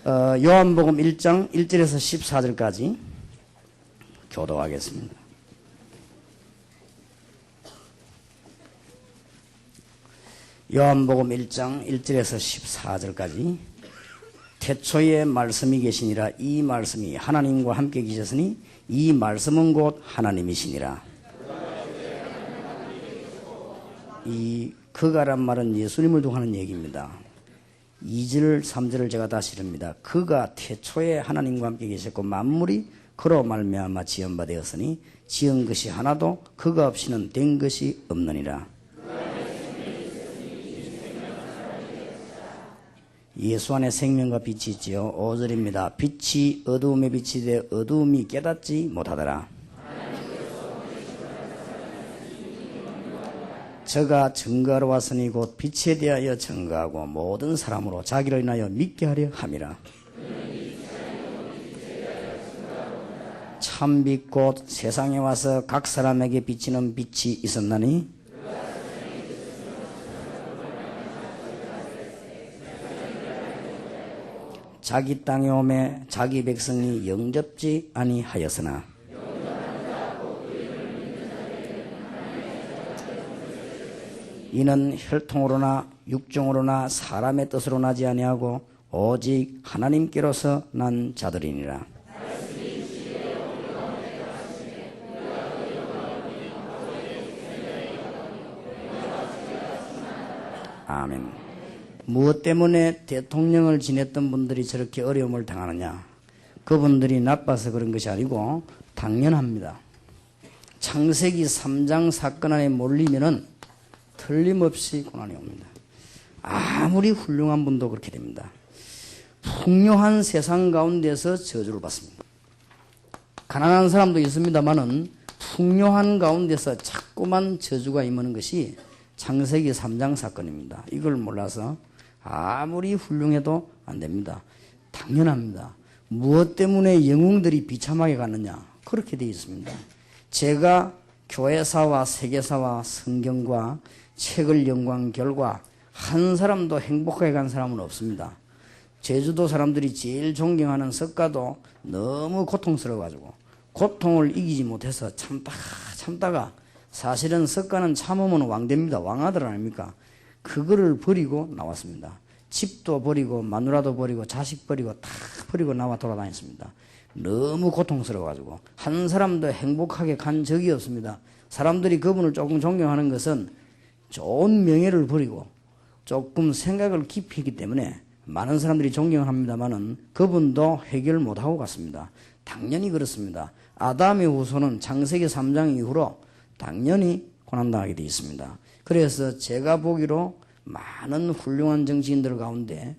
요한복음 1장 1절에서 14절까지 교도하겠습니다. 요한복음 1장 1절에서 14절까지 태초에 말씀이 계시니라. 이 말씀이 하나님과 함께 계셨으니 이 말씀은 곧 하나님이시니라. 이 그가란 말은 예수님을 두고 하는 얘기입니다. 2절 3절을 제가 다시 읽습니다. 그가 태초에 하나님과 함께 계셨고 만물이 그로 말미암아 지은 바 되었으니 지은 것이 하나도 그가 없이는 된 것이 없느니라. 예수 안에 생명과 빛이 있지요. 5절입니다. 빛이 어두움에 빛이 되어 어두움이 깨닫지 못하더라. 저가 증거하러 왔으니 곧 빛에 대하여 증거하고 모든 사람으로 자기로 인하여 믿게 하려 함이라. 참빛 곧 세상에 와서 각 사람에게 비치는 빛이 있었나니 자기 땅에 오매 자기 백성이 영접지 아니하였으나 이는 혈통으로나 육종으로나 사람의 뜻으로 나지 아니하고 오직 하나님께로서 난 자들이니라. 아멘. 무엇 때문에 대통령을 지냈던 분들이 저렇게 어려움을 당하느냐? 그분들이 나빠서 그런 것이 아니고 당연합니다. 창세기 3장 사건 안에 몰리면은 틀림없이 고난이 옵니다. 아무리 훌륭한 분도 그렇게 됩니다. 풍요한 세상 가운데서 저주를 받습니다. 가난한 사람도 있습니다만은 풍요한 가운데서 자꾸만 저주가 임하는 것이 창세기 3장 사건입니다. 이걸 몰라서 아무리 훌륭해도 안 됩니다. 당연합니다. 무엇 때문에 영웅들이 비참하게 가느냐? 그렇게 되어 있습니다. 제가 교회사와 세계사와 성경과 책을 연구한 결과 한 사람도 행복하게 간 사람은 없습니다. 제주도 사람들이 제일 존경하는 석가도 너무 고통스러워가지고 고통을 이기지 못해서 참다가 사실은 석가는 참으면 왕됩니다. 왕아들 아닙니까? 그거를 버리고 나왔습니다. 집도 버리고 마누라도 버리고 자식 버리고 다 버리고 나와 돌아다녔습니다. 너무 고통스러워가지고 한 사람도 행복하게 간 적이 없습니다. 사람들이 그분을 조금 존경하는 것은 좋은 명예를 버리고 조금 생각을 깊이 했기 때문에 많은 사람들이 존경합니다만은 그분도 해결 못하고 갔습니다. 당연히 그렇습니다. 아담의 후손은 창세기 3장 이후로 당연히 고난당하게 되어 있습니다. 그래서 제가 보기로 많은 훌륭한 정치인들 가운데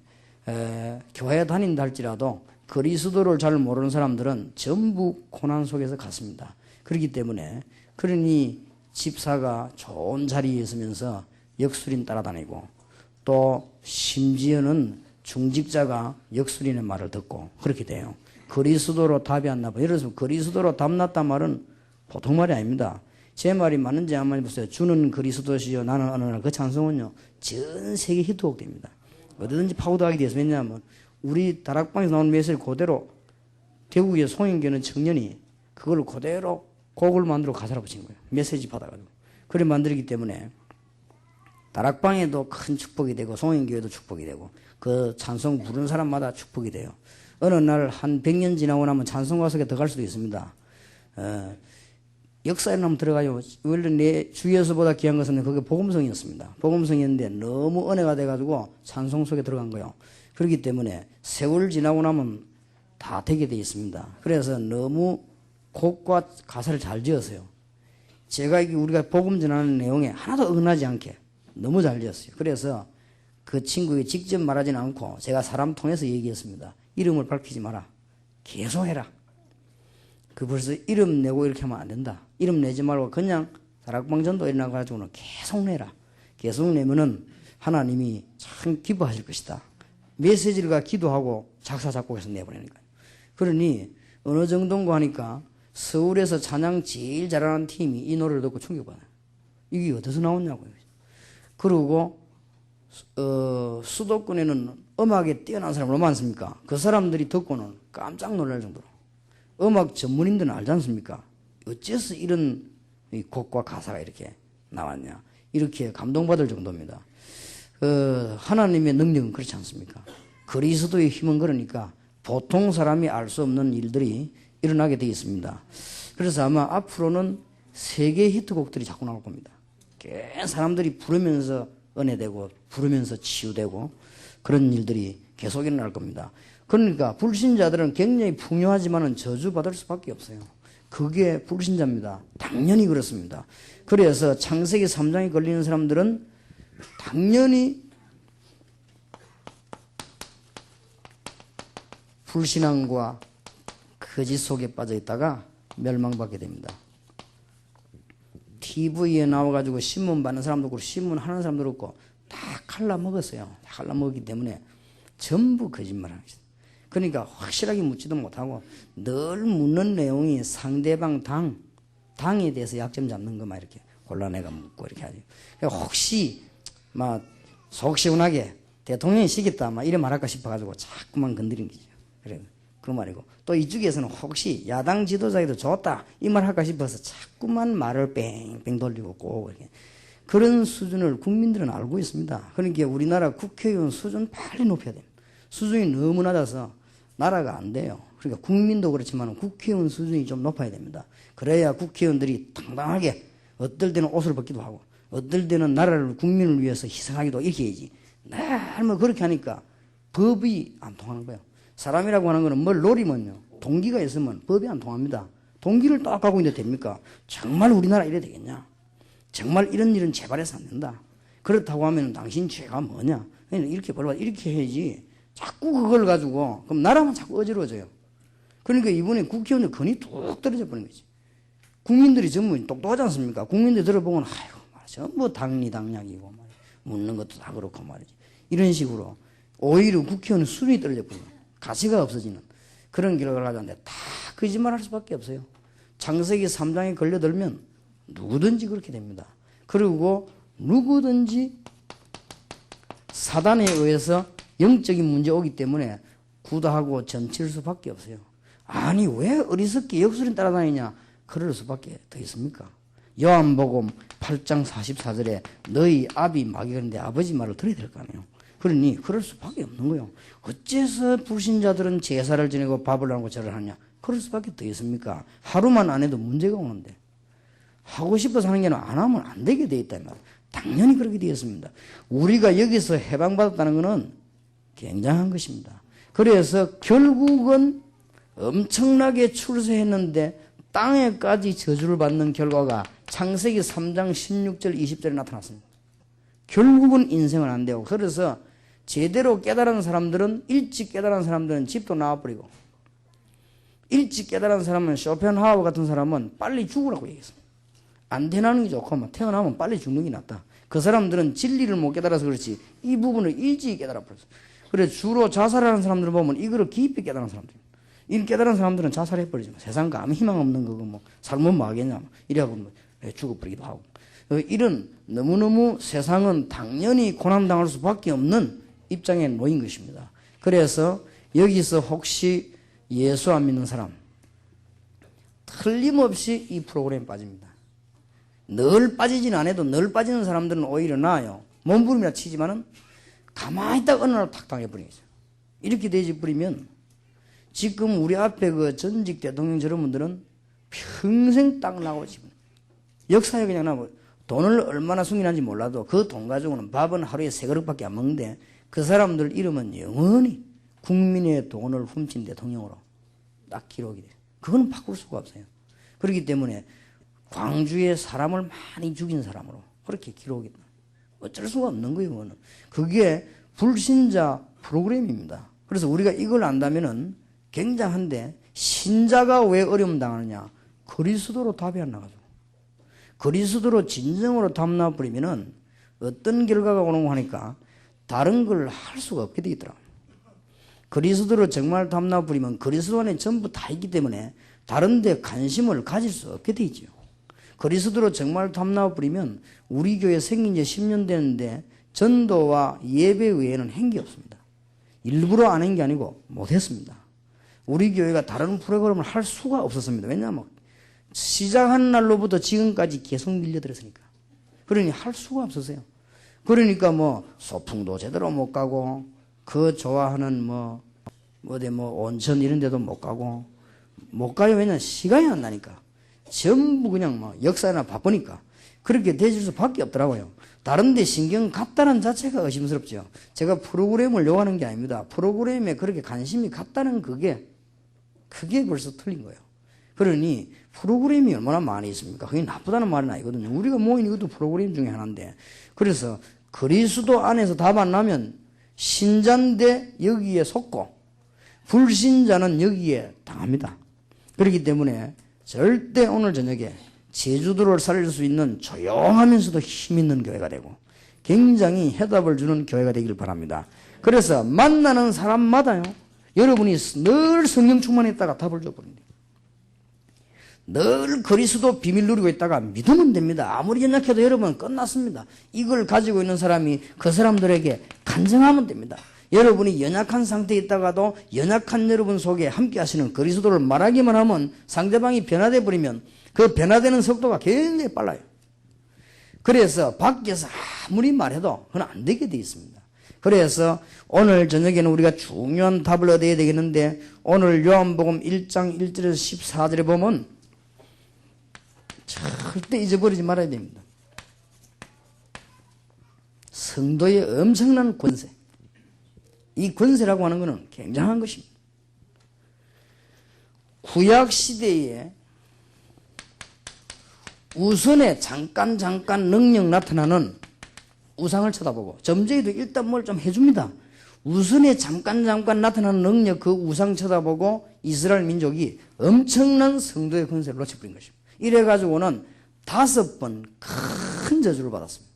교회 다닌다 할지라도 그리스도를 잘 모르는 사람들은 전부 고난 속에서 갔습니다. 그렇기 때문에 그러니 집사가 좋은 자리에 있으면서 역술인 따라다니고 또 심지어는 중직자가 역술인의 말을 듣고 그렇게 돼요. 그리스도로 답이 안 나고 예를 들어서 그리스도로 답 났단 말은 보통 말이 아닙니다. 제 말이 맞는지 안 맞는지 보세요. 주는 그리스도시요 나는 어느 날 그 찬송은요 전 세계 히트곡 됩니다. 어디든지 파고들하게 되어서 왜냐하면 우리 다락방에서 나오는 메시지를 그대로 대구의 송인교는 청년이 그걸 그대로 곡을 만들어 가사로 붙인 거예요. 메시지 받아가지고 그래 만들기 때문에 다락방에도 큰 축복이 되고 송인교회도 축복이 되고 그 찬송 부르는 사람마다 축복이 돼요. 어느 날 한 100년 지나고 나면 찬송가 속에 들어갈 수도 있습니다. 역사에 한번 들어가요. 원래 내 주에서보다 귀한 것은 그게 복음성이었습니다. 복음성이었는데 너무 은혜가 돼가지고 찬송 속에 들어간 거예요. 그렇기 때문에 세월 지나고 나면 다 되게 돼 있습니다. 그래서 너무 곡과 가사를 잘 지었어요. 제가 우리가 복음 전하는 내용에 하나도 어긋나지 않게 너무 잘 지었어요. 그래서 그 친구에게 직접 말하지는 않고 제가 사람 통해서 얘기했습니다. 이름을 밝히지 마라. 계속 해라. 그 벌써 이름 내고 이렇게 하면 안 된다. 이름 내지 말고 그냥 다락방전도 일어나가지고는 계속 내라. 계속 내면은 하나님이 참 기뻐하실 것이다. 메시지가 기도하고 작사 작곡해서 내보내는 거예요. 그러니 어느 정도인가 하니까 서울에서 찬양 제일 잘하는 팀이 이 노래를 듣고 충격받아요. 이게 어디서 나왔냐고요. 그리고 수도권에는 음악에 뛰어난 사람 얼마나 많습니까? 그 사람들이 듣고는 깜짝 놀랄 정도로. 음악 전문인들은 알지 않습니까? 어째서 이런 곡과 가사가 이렇게 나왔냐. 이렇게 감동받을 정도입니다. 하나님의 능력은 그렇지 않습니까? 그리스도의 힘은 그러니까 보통 사람이 알 수 없는 일들이 일어나게 되어 있습니다. 그래서 아마 앞으로는 세계 히트곡들이 자꾸 나올 겁니다. 사람들이 부르면서 은혜되고 부르면서 치유되고 그런 일들이 계속 일어날 겁니다. 그러니까 불신자들은 굉장히 풍요하지만은 저주받을 수밖에 없어요. 그게 불신자입니다. 당연히 그렇습니다. 그래서 창세기 3장에 걸리는 사람들은 당연히 불신앙과 거짓 속에 빠져 있다가 멸망받게 됩니다. TV에 나와가지고 신문 받는 사람도 그렇고 신문 하는 사람도 그렇고 다 칼라 먹었어요. 다 칼라 먹었기 때문에 전부 거짓말하는 거죠. 그러니까 확실하게 묻지도 못하고 늘 묻는 내용이 상대방 당에 대해서 약점 잡는 것만 이렇게 곤란해가 묻고 이렇게 하죠. 그러니까 혹시 막 속 시원하게 대통령이 시켰다 막 이래 말할까 싶어가지고 자꾸만 건드린 거죠. 그래 그 말이고 또 이쪽에서는 혹시 야당 지도자에도 좋다 이 말 할까 싶어서 자꾸만 말을 뺑뺑 돌리고 꼭 이렇게 그런 수준을 국민들은 알고 있습니다. 그러니까 우리나라 국회의원 수준 빨리 높여야 됩니다. 수준이 너무 낮아서 나라가 안 돼요. 그러니까 국민도 그렇지만 국회의원 수준이 좀 높아야 됩니다. 그래야 국회의원들이 당당하게 어떨 때는 옷을 벗기도 하고 어떨 때는 나라를 국민을 위해서 희생하기도 이렇게 해야지. 날 뭐 그렇게 하니까 법이 안 통하는 거예요. 사람이라고 하는 거는 뭘 노리면요. 동기가 있으면 법이 안 통합니다. 동기를 딱 갖고 있는데 됩니까? 정말 우리나라 이래 되겠냐? 정말 이런 일은 재발해서 안 된다. 그렇다고 하면 당신 죄가 뭐냐? 이렇게 벌받아 이렇게 해야지. 자꾸 그걸 가지고 그럼 나라만 자꾸 어지러워져요. 그러니까 이번에 국회의원들 건이 뚝 떨어져 버린 거지. 국민들이 전부 똑똑하지 않습니까? 국민들 들어보면 아이고 전부 당리당략이고 말이야. 묻는 것도 다 그렇고 말이지. 이런 식으로 오히려 국회의원 수준이 떨어져 버려요. 가치가 없어지는 그런 결과를 가져왔는데 다 거짓말할 수밖에 없어요. 창세기 3장에 걸려들면 누구든지 그렇게 됩니다. 그리고 누구든지 사단에 의해서 영적인 문제 오기 때문에 구다하고 점칠 수밖에 없어요. 아니 왜 어리석게 역술인 따라다니냐 그럴 수밖에 더 있습니까? 요한복음 8장 44절에 너희 아비 마귀가는데 아버지 말을 들어야 될 거 아니에요. 그러니 그럴 수밖에 없는 거예요. 어째서 불신자들은 제사를 지내고 밥을 하고 절을 하냐 그럴 수밖에 더 있습니까? 하루만 안 해도 문제가 오는데 하고 싶어서 하는 게 아니라 안 하면 안 되게 돼 있다 말이에요. 당연히 그렇게 되었습니다. 우리가 여기서 해방받았다는 것은 굉장한 것입니다. 그래서 결국은 엄청나게 출세했는데 땅에까지 저주를 받는 결과가 창세기 3장 16절 20절에 나타났습니다. 결국은 인생은 안 되고 그래서 제대로 깨달은 사람들은 일찍 깨달은 사람들은 집도 나와버리고 일찍 깨달은 사람은 쇼펜하우어 같은 사람은 빨리 죽으라고 얘기했습니다. 안 태어나는 게 좋고 막 태어나면 빨리 죽는 게 낫다. 그 사람들은 진리를 못 깨달아서 그렇지 이 부분을 일찍 깨달아 버렸어요. 그래 주로 자살하는 사람들을 보면 이거를 깊이 깨달은 사람들. 이 깨달은 사람들은 자살해버리죠. 세상과 아무 희망 없는 거고 뭐 살면 뭐 하겠냐 이래하고 뭐 죽어버리기도 하고 이런 너무너무 세상은 당연히 고난당할 수밖에 없는 입장에 놓인 것입니다. 그래서 여기서 혹시 예수 안 믿는 사람 틀림없이 이 프로그램에 빠집니다. 늘 빠지진 않아도 늘 빠지는 사람들은 오히려 나아요. 몸부림이라 치지만은 가만히 있다가 어느 날 탁 당해버리겠죠. 이렇게 되어버리면 지금 우리 앞에 그 전직 대통령 저런 분들은 평생 딱 나고 지금 역사에 그냥 나고 돈을 얼마나 숨기는지 몰라도 그 돈 가지고는 밥은 하루에 3그릇밖에 안 먹는데 그 사람들 이름은 영원히 국민의 돈을 훔친 대통령으로 딱 기록이 돼요. 그거는 바꿀 수가 없어요. 그렇기 때문에 광주에 사람을 많이 죽인 사람으로 그렇게 기록이 돼요. 어쩔 수가 없는 거예요. 그거는. 그게 불신자 프로그램입니다. 그래서 우리가 이걸 안다면은 굉장한데 신자가 왜 어려움 당하느냐? 그리스도로 답이 안 나가죠. 그리스도로 진정으로 답 나와버리면은 어떤 결과가 오는가 하니까 다른 걸 할 수가 없게 되더라고요. 그리스도로 정말 답 나와버리면 그리스도 안에 전부 다 있기 때문에 다른 데 관심을 가질 수 없게 돼 있죠. 그리스도로 정말 답 나와버리면 우리 교회 생긴 지 10년 되는데 전도와 예배 외에는 한 게 없습니다. 일부러 안 한 게 아니고 못했습니다. 우리 교회가 다른 프로그램을 할 수가 없었습니다. 왜냐하면 시작하는 날로부터 지금까지 계속 밀려들었으니까. 그러니 할 수가 없었어요. 그러니까 뭐 소풍도 제대로 못 가고 그 좋아하는 어디 온천 이런 데도 못 가고 못 가요. 왜냐면 시간이 안 나니까. 전부 그냥 역사나 바쁘니까 그렇게 되실 수밖에 없더라고요. 다른 데 신경 갔다는 자체가 의심스럽죠. 제가 프로그램을 요구하는 게 아닙니다. 프로그램에 그렇게 관심이 갔다는 그게 벌써 틀린 거예요. 그러니 프로그램이 얼마나 많이 있습니까? 그게 나쁘다는 말은 아니거든요. 우리가 모인 이것도 프로그램 중에 하나인데, 그래서 그리스도 안에서 답 안 나면 신자인데 여기에 속고 불신자는 여기에 당합니다. 그렇기 때문에 절대 오늘 저녁에 제주도를 살릴 수 있는 조용하면서도 힘 있는 교회가 되고 굉장히 해답을 주는 교회가 되길 바랍니다. 그래서 만나는 사람마다요, 여러분이 늘 성령 충만했다가 답을 줘버립니다. 늘 그리스도 비밀 누리고 있다가 믿으면 됩니다. 아무리 연약해도 여러분은 끝났습니다. 이걸 가지고 있는 사람이 그 사람들에게 간증하면 됩니다. 여러분이 연약한 상태에 있다가도 연약한 여러분 속에 함께 하시는 그리스도를 말하기만 하면 상대방이 변화돼 버리면 그 변화되는 속도가 굉장히 빨라요. 그래서 밖에서 아무리 말해도 그건 안 되게 돼 있습니다. 그래서 오늘 저녁에는 우리가 중요한 답을 얻어야 되겠는데, 오늘 요한복음 1장 1절에서 14절에 보면 절대 잊어버리지 말아야 됩니다. 성도의 엄청난 권세, 이 권세라고 하는 것은 굉장한 것입니다. 구약시대에 우선에 잠깐 능력 나타나는 우상을 쳐다보고, 점쟁이도 일단 뭘 좀 해줍니다. 우선에 잠깐 나타나는 능력, 그 우상 쳐다보고 이스라엘 민족이 엄청난 성도의 권세를 놓쳐버린 것입니다. 이래가지고는 5번 큰 저주를 받았습니다.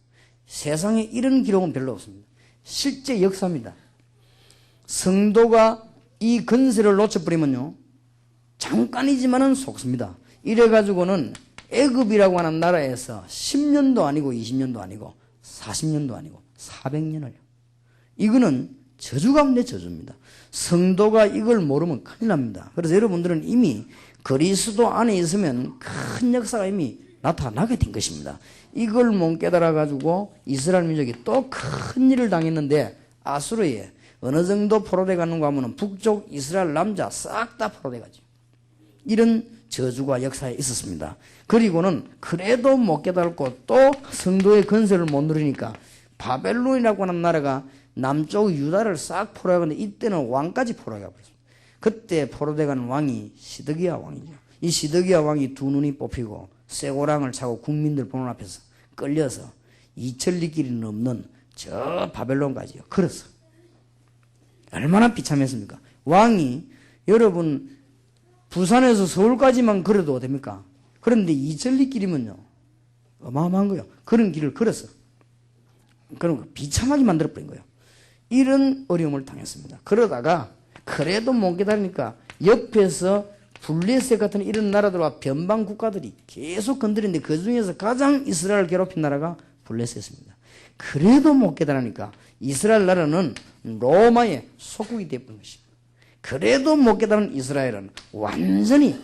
세상에 이런 기록은 별로 없습니다. 실제 역사입니다. 성도가 이 권세를 놓쳐버리면요, 잠깐이지만은 속습니다. 이래가지고는 애굽이라고 하는 나라에서 10년도 아니고 20년도 아니고 40년도 아니고 400년을요. 이거는 저주 가운데 저주입니다. 성도가 이걸 모르면 큰일 납니다. 그래서 여러분들은 이미 그리스도 안에 있으면 큰 역사가 이미 나타나게 된 것입니다. 이걸 못 깨달아가지고 이스라엘 민족이 또 큰 일을 당했는데, 아수르에 어느 정도 포로돼 가는가 하면 북쪽 이스라엘 남자 싹 다 포로돼 가죠. 이런 저주가 역사에 있었습니다. 그리고는 그래도 못 깨달고 또 성도의 건설을 못 누리니까 바벨론이라고 하는 나라가 남쪽 유다를 싹 포로해가는데, 이때는 왕까지 포로해가 버렸습니다. 그때 포로돼간 왕이 시드기야 왕이죠. 이 시드기야 왕이 두 눈이 뽑히고 쇠고랑을 차고 국민들 보는 앞에서 끌려서 2천리 길이는 없는 저 바벨론까지요 걸었어. 얼마나 비참했습니까? 왕이, 여러분 부산에서 서울까지만 걸어도 됩니까? 그런데 2천리 길이면요 어마어마한 거예요. 그런 길을 걸었어. 그럼 비참하게 만들어버린 거예요. 이런 어려움을 당했습니다. 그러다가 그래도 못 기다리니까 옆에서 블레셋 같은 이런 나라들과 변방 국가들이 계속 건드리는데, 그 중에서 가장 이스라엘을 괴롭힌 나라가 블레셋입니다. 그래도 못 깨달으니까 이스라엘 나라는 로마의 속국이 되어버린 것입니다. 그래도 못 깨달은 이스라엘은 완전히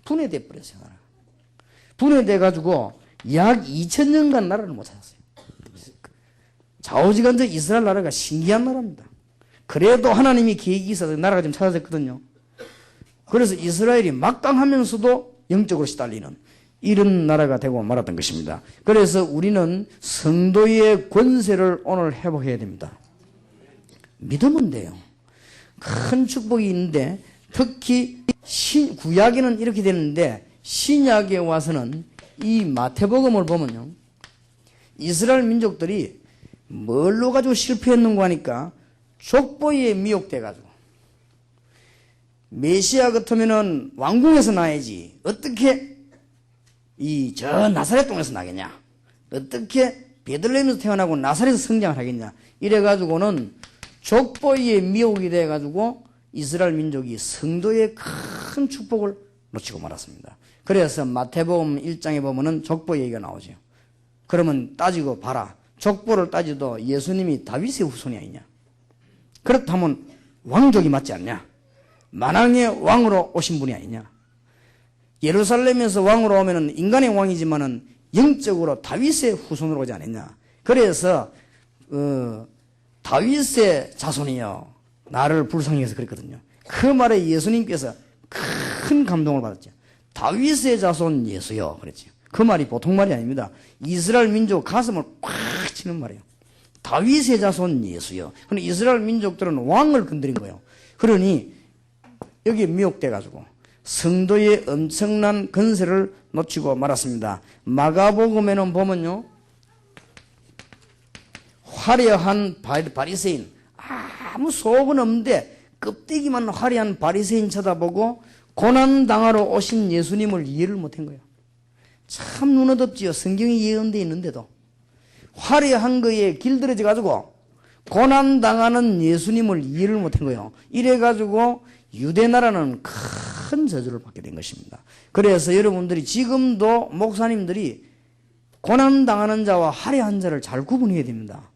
분해돼 버렸어요. 분해돼 가지고 약 2000년간 나라를 못 찾았어요. 좌우지간제 이스라엘 나라가 신기한 나라입니다. 그래도 하나님이 계획이 있어서 나라가 좀 찾아졌거든요. 그래서 이스라엘이 막강하면서도 영적으로 시달리는 이런 나라가 되고 말았던 것입니다. 그래서 우리는 성도의 권세를 오늘 회복해야 됩니다. 믿으면 돼요. 큰 축복이 있는데, 특히 구약에는 이렇게 되는데 신약에 와서는 이 마태복음을 보면요, 이스라엘 민족들이 뭘로 가지고 실패했는가 하니까 족보에 미혹돼 가지고, 메시아 같으면은 왕궁에서 나야지 어떻게 저 나사렛 동에서 나겠냐, 어떻게 베들레헴에서 태어나고 나사렛에서 성장을 하겠냐, 이래 가지고는 족보에 미혹이 돼 가지고 이스라엘 민족이 성도의 큰 축복을 놓치고 말았습니다. 그래서 마태복음 1장에 보면은 족보 얘기가 나오죠. 그러면 따지고 봐라. 족보를 따지도 예수님이 다윗의 후손이 아니냐. 그렇다면 왕족이 맞지 않냐? 만왕의 왕으로 오신 분이 아니냐? 예루살렘에서 왕으로 오면은 인간의 왕이지만은 영적으로 다윗의 후손으로 오지 않았냐? 그래서 다윗의 자손이여 나를 불쌍히 해서 그랬거든요. 그 말에 예수님께서 큰 감동을 받았죠. 다윗의 자손 예수여 그랬죠. 그 말이 보통 말이 아닙니다. 이스라엘 민족 가슴을 꽉 치는 말이에요. 다윗의 자손 예수여. 근데 이스라엘 민족들은 왕을 건드린 거예요. 그러니 여기에 미혹돼 가지고 성도의 엄청난 건세를 놓치고 말았습니다. 마가복음에는 보면요, 화려한 바리새인, 아무 속은 없는데 껍데기만 화려한 바리새인 쳐다보고 고난당하러 오신 예수님을 이해를 못한 거예요. 참 눈어덥지요. 성경이 예언되어 있는데도 화려한 거에 길들여져 가지고 고난당하는 예수님을 이해를 못한 거예요. 이래 가지고 유대나라는 큰 저주를 받게 된 것입니다. 그래서 여러분들이 지금도 목사님들이 고난당하는 자와 화려한 자를 잘 구분해야 됩니다.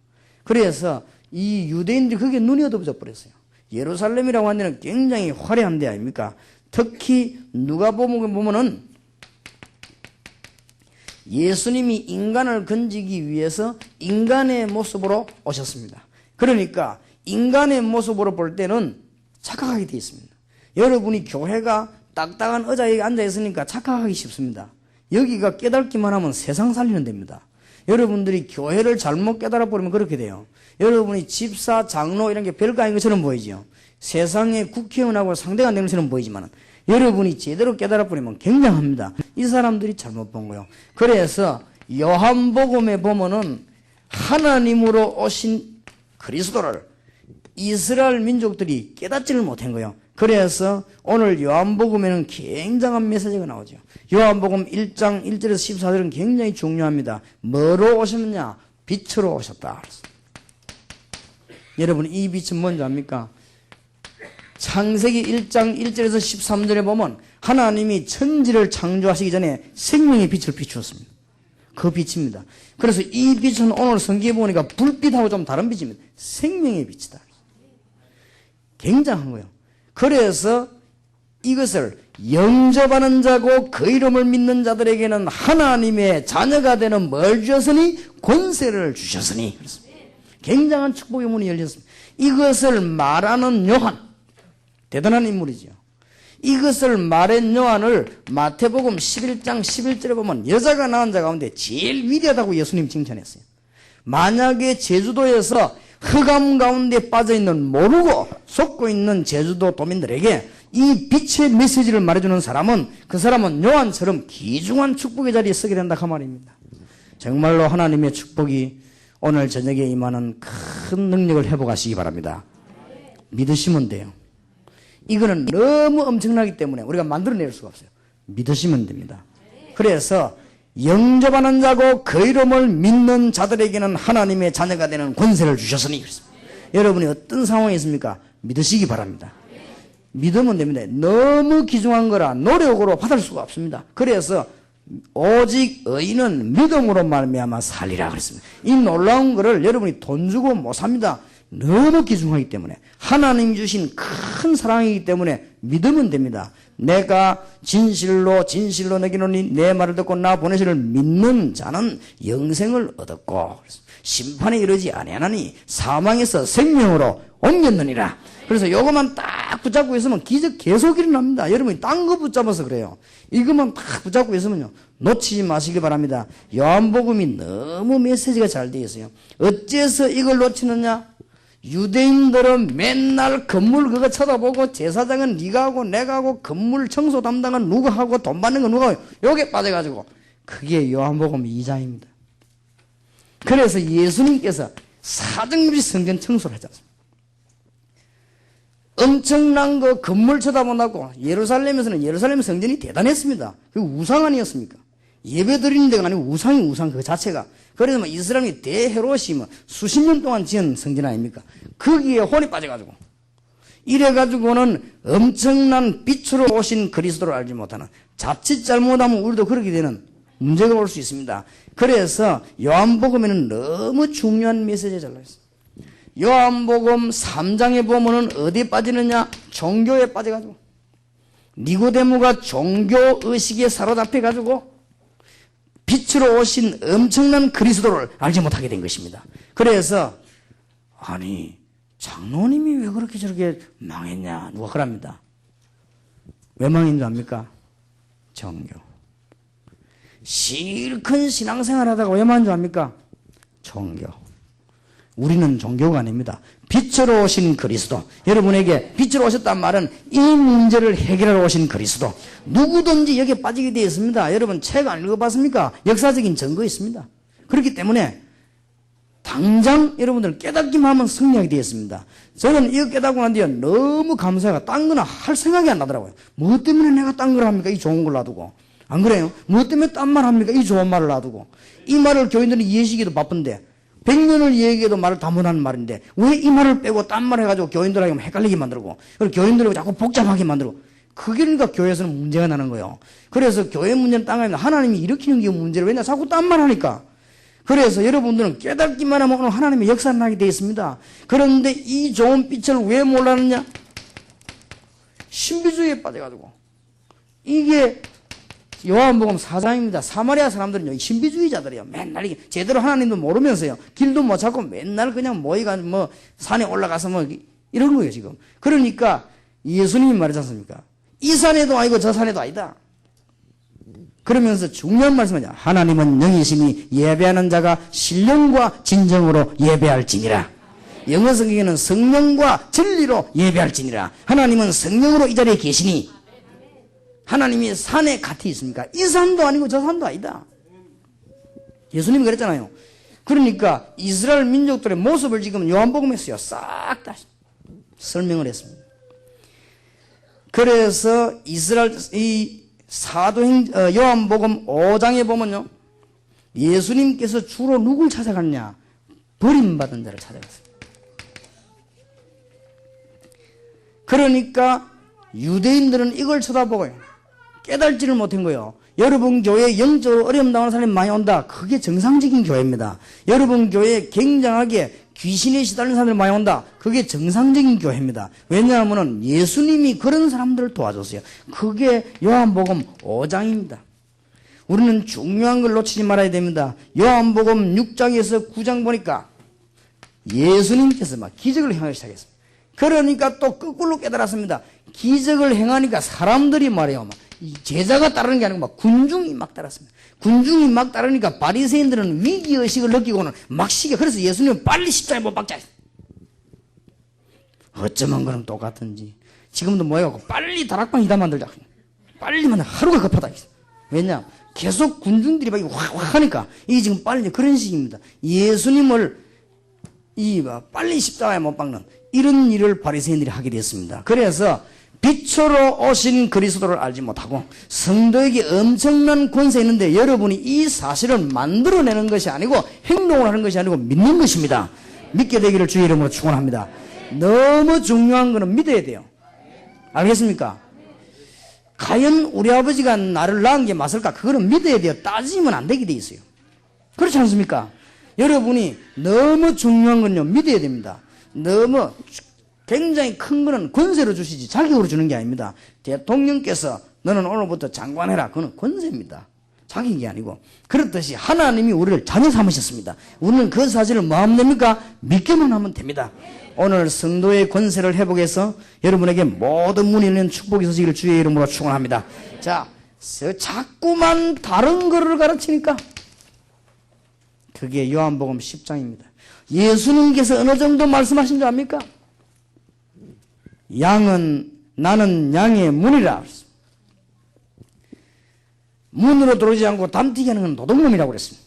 그래서 이 유대인들이 그게 눈이 어두워져 버렸어요. 예루살렘이라고 하는 데는 굉장히 화려한 데 아닙니까? 특히 누가복음에 보면은 예수님이 인간을 건지기 위해서 인간의 모습으로 오셨습니다. 그러니까 인간의 모습으로 볼 때는 착각하게 되어 있습니다. 여러분이 교회가 딱딱한 의자에 앉아 있으니까 착각하기 쉽습니다. 여기가 깨닫기만 하면 세상 살리는 데입니다. 여러분들이 교회를 잘못 깨달아 버리면 그렇게 돼요. 여러분이 집사, 장로 이런 게 별거 아닌 것처럼 보이죠. 세상의 국회의원하고 상대가 안 되는 것처럼 보이지만 여러분이 제대로 깨달아 버리면 굉장합니다. 이 사람들이 잘못 본 거예요. 그래서 요한복음에 보면은 하나님으로 오신 그리스도를 이스라엘 민족들이 깨닫지를 못한 거예요. 그래서 오늘 요한복음에는 굉장한 메시지가 나오죠. 요한복음 1장 1절에서 14절은 굉장히 중요합니다. 뭐로 오셨느냐? 빛으로 오셨다. 여러분 이 빛은 뭔지 압니까? 창세기 1장 1절에서 13절에 보면 하나님이 천지를 창조하시기 전에 생명의 빛을 비추었습니다. 그 빛입니다. 그래서 이 빛은 오늘 성경에 보니까 불빛하고 좀 다른 빛입니다. 생명의 빛이다. 굉장한 거예요. 그래서 이것을 영접하는 자고 그 이름을 믿는 자들에게는 하나님의 자녀가 되는 뭘 주셨으니? 권세를 주셨으니. 그렇습니다. 굉장한 축복의 문이 열렸습니다. 이것을 말하는 요한, 대단한 인물이죠. 이것을 말한 요한을 마태복음 11장 11절에 보면 여자가 낳은 자 가운데 제일 위대하다고 예수님 칭찬했어요. 만약에 제주도에서 흑암 가운데 빠져있는 모르고 속고 있는 제주도 도민들에게 이 빛의 메시지를 말해주는 사람은 그 사람은 요한처럼 귀중한 축복의 자리에 서게 된다 그 말입니다. 정말로 하나님의 축복이 오늘 저녁에 임하는 큰 능력을 회복하시기 바랍니다. 믿으시면 돼요. 이거는 너무 엄청나기 때문에 우리가 만들어낼 수가 없어요. 믿으시면 됩니다. 그래서 영접하는 자고 그 이름을 믿는 자들에게는 하나님의 자녀가 되는 권세를 주셨으니 그렇습니다. 여러분이 어떤 상황에 있습니까? 믿으시기 바랍니다. 믿으면 됩니다. 너무 귀중한 거라 노력으로 받을 수가 없습니다. 그래서 오직 의인은 믿음으로 말미암아 살리라 그랬습니다. 이 놀라운 거를 여러분이 돈 주고 못 삽니다. 너무 귀중하기 때문에 하나님 주신 큰 사랑이기 때문에 믿으면 됩니다. 내가 진실로 너기노니 내 말을 듣고 나 보내시를 믿는 자는 영생을 얻었고 심판에 이르지 아니하나니 사망에서 생명으로 옮겼느니라. 그래서 이것만 딱 붙잡고 있으면 기적 계속 일어납니다. 여러분이 딴 거 붙잡아서 그래요. 이것만 딱 붙잡고 있으면요 놓치지 마시기 바랍니다. 요한복음이 너무 메시지가 잘 되어 있어요. 어째서 이걸 놓치느냐? 유대인들은 맨날 건물 그거 쳐다보고 제사장은 네가 하고 내가 하고 건물 청소 담당은 누가 하고 돈 받는 건 누가 하고 요게 빠져가지고 그게 요한복음 2장입니다. 그래서 예수님께서 사정없이 성전 청소를 하지 않습니까? 엄청난 거 건물 쳐다본다고 예루살렘에서는 예루살렘 성전이 대단했습니다. 그 우상 아니었습니까? 예배 드리는 데가 아니고 우상이 우상 그 자체가. 그래서 뭐 이스라엘이 대헤롯이 뭐 수십 년 동안 지은 성전 아닙니까? 거기에 혼이 빠져가지고 이래가지고는 엄청난 빛으로 오신 그리스도를 알지 못하는 자칫 잘못하면 우리도 그렇게 되는 문제가 올 수 있습니다. 그래서 요한복음에는 너무 중요한 메시지가 잘라있어요. 요한복음 3장에 보면은 어디에 빠지느냐? 종교에 빠져가지고 니고데모가 종교의식에 사로잡혀가지고 빛으로 오신 엄청난 그리스도를 알지 못하게 된 것입니다. 그래서 아니 장로님이 왜 그렇게 저렇게 망했냐? 누가 그럽니다. 왜 망인 줄 압니까? 종교. 실컷 신앙생활 하다가 왜 망한 줄 압니까? 종교. 우리는 종교가 아닙니다. 빛으로 오신 그리스도. 여러분에게 빛으로 오셨단 말은 이 문제를 해결하러 오신 그리스도. 누구든지 여기에 빠지게 되어 있습니다. 여러분 책 안 읽어봤습니까? 역사적인 증거 있습니다. 그렇기 때문에 당장 여러분들 깨닫기만 하면 승리하게 되어 있습니다. 저는 이거 깨닫고 난 뒤에 너무 감사해가 딴 거나 할 생각이 안 나더라고요. 뭐 때문에 내가 딴 걸 합니까? 이 좋은 걸 놔두고. 안 그래요? 뭐 때문에 딴 말 합니까? 이 좋은 말을 놔두고. 이 말을 교인들은 이해시키기도 바쁜데 100년을 얘기해도 말을 다 못하는 말인데 왜 이 말을 빼고 딴 말 해가지고 교인들에게 헷갈리게 만들고 그리고 교인들에게 자꾸 복잡하게 만들고 그게 그러니까 교회에서는 문제가 나는 거예요. 그래서 교회 문제는 딴 거 아니라 하나님이 일으키는 게 문제를 왜냐 자꾸 딴 말 하니까. 그래서 여러분들은 깨닫기만 하면 오늘 하나님의 역사를 하게 되어 있습니다. 그런데 이 좋은 빛을 왜 몰랐느냐? 신비주의에 빠져가지고. 이게 요한복음 4장입니다. 사마리아 사람들은요, 신비주의자들이에요. 맨날 이게 제대로 하나님도 모르면서요, 길도 못 찾고 맨날 그냥 모이가 뭐 산에 올라가서 뭐 이런 거예요, 지금. 그러니까 예수님이 말하지 않습니까? 이 산에도 아니고 저 산에도 아니다. 그러면서 중요한 말씀이냐. 하나님은 영이시니 예배하는 자가 신령과 진정으로 예배할지니라. 영어 성경에는 성령과 진리로 예배할지니라. 하나님은 성령으로 이 자리에 계시니 하나님이 산에 같이 있습니까? 이 산도 아니고 저 산도 아니다. 예수님이 그랬잖아요. 그러니까 이스라엘 민족들의 모습을 지금 요한복음에서요 싹 다 설명을 했습니다. 그래서 이스라엘 이 요한복음 5장에 보면요, 예수님께서 주로 누굴 찾아갔냐? 버림받은 자를 찾아갔어요. 그러니까 유대인들은 이걸 쳐다보고요, 깨달지를 못한 거예요. 여러분 교회에 영적으로 어려움 당하는 사람이 많이 온다. 그게 정상적인 교회입니다. 여러분 교회에 굉장하게 귀신에 시달리는 사람들이 많이 온다. 그게 정상적인 교회입니다. 왜냐하면 예수님이 그런 사람들을 도와줬어요. 그게 요한복음 5장입니다. 우리는 중요한 걸 놓치지 말아야 됩니다. 요한복음 6장에서 9장 보니까 예수님께서 막 기적을 행하기 시작했습니다. 그러니까 또 거꾸로 깨달았습니다. 기적을 행하니까 사람들이 말해요. 막 제자가 따르는 게 아니고 막 군중이 막 따랐습니다. 군중이 막 따르니까 바리새인들은 위기의식을 느끼고는 막 시켜. 그래서 예수님은 빨리 십자가에 못 박자. 어쩌면 그럼 똑같은지. 지금도 뭐 해갖고 빨리 다락방 이다 만들자. 빨리 만들 하루가 급하다. 왜냐? 계속 군중들이 막 확 하니까 이게 지금 빨리 그런 식입니다. 예수님을 빨리 십자가에 못 박는 이런 일을 바리새인들이 하게 됐습니다. 그래서 빛으로 오신 그리스도를 알지 못하고 성도에게 엄청난 권세 있는데 여러분이 이 사실을 만들어내는 것이 아니고 행동을 하는 것이 아니고 믿는 것입니다. 믿게 되기를 주의 이름으로 축원합니다. 너무 중요한 것은 믿어야 돼요. 알겠습니까? 과연 우리 아버지가 나를 낳은 게 맞을까? 그거는 믿어야 돼요. 따지면 안 되게 돼 있어요. 그렇지 않습니까? 여러분이 너무 중요한 건요, 믿어야 됩니다. 너무 굉장히 큰 거는 권세로 주시지 자격으로 주는 게 아닙니다. 대통령께서 너는 오늘부터 장관해라. 그건 권세입니다. 자격이 아니고. 그렇듯이 하나님이 우리를 자녀 삼으셨습니다. 우리는 그 사실을 뭐 하면 됩니까? 믿기만 하면 됩니다. 오늘 성도의 권세를 회복해서 여러분에게 모든 문이 열린 축복이 있으시기를 주의 이름으로 축원합니다. 자, 자꾸만 다른 거를 가르치니까 그게 요한복음 10장입니다. 예수님께서 어느 정도 말씀하신 줄 압니까? 나는 양의 문이라. 문으로 들어오지 않고 담튀기 하는 건 도둑놈이라고 그랬습니다.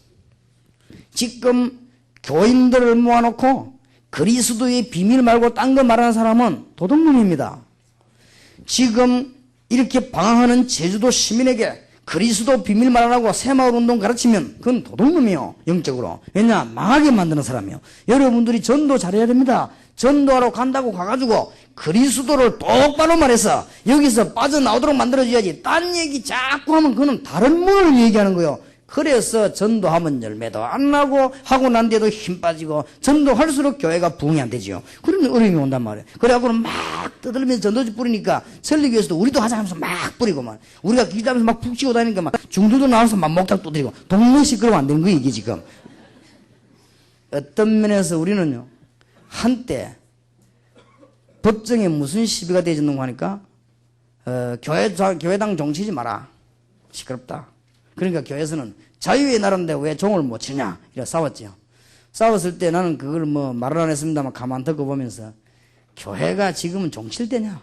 지금 교인들을 모아놓고 그리스도의 비밀 말고 딴 거 말하는 사람은 도둑놈입니다. 지금 이렇게 방황하는 제주도 시민에게 그리스도 비밀 말하라고 새마을운동 가르치면 그건 도둑놈이요, 영적으로. 왜냐? 망하게 만드는 사람이요. 여러분들이 전도 잘해야 됩니다. 전도하러 간다고 가가지고 그리스도를 똑바로 말해서 여기서 빠져나오도록 만들어줘야지. 딴 얘기 자꾸 하면 그거는 다른 문을 얘기하는 거예요. 그래서 전도하면 열매도 안 나고 하고 난 뒤에도 힘 빠지고 전도할수록 교회가 부흥이 안 되지요. 그러면 어려움이 온단 말이에요. 그래갖고는 막 떠들면서 전도지 뿌리니까 설리교에서도 우리도 하자 하면서 막 뿌리고만 우리가 기도하면서 막 푹 치고 다니니까 막 중도도 나와서 막 목탁 두드리고 동네 시끄러우면 안 되는 거예요 이게 지금. 어떤 면에서 우리는요 한때 법정에 무슨 시비가 되어졌는가 하니까 교회당 종치지 마라. 시끄럽다. 그러니까 교회에서는 자유의 나라인데 왜 종을 못 치냐 이래 싸웠죠. 싸웠을 때 나는 그걸 뭐 말을 안 했습니다만 가만 듣고 보면서 교회가 지금은 종 칠 때냐?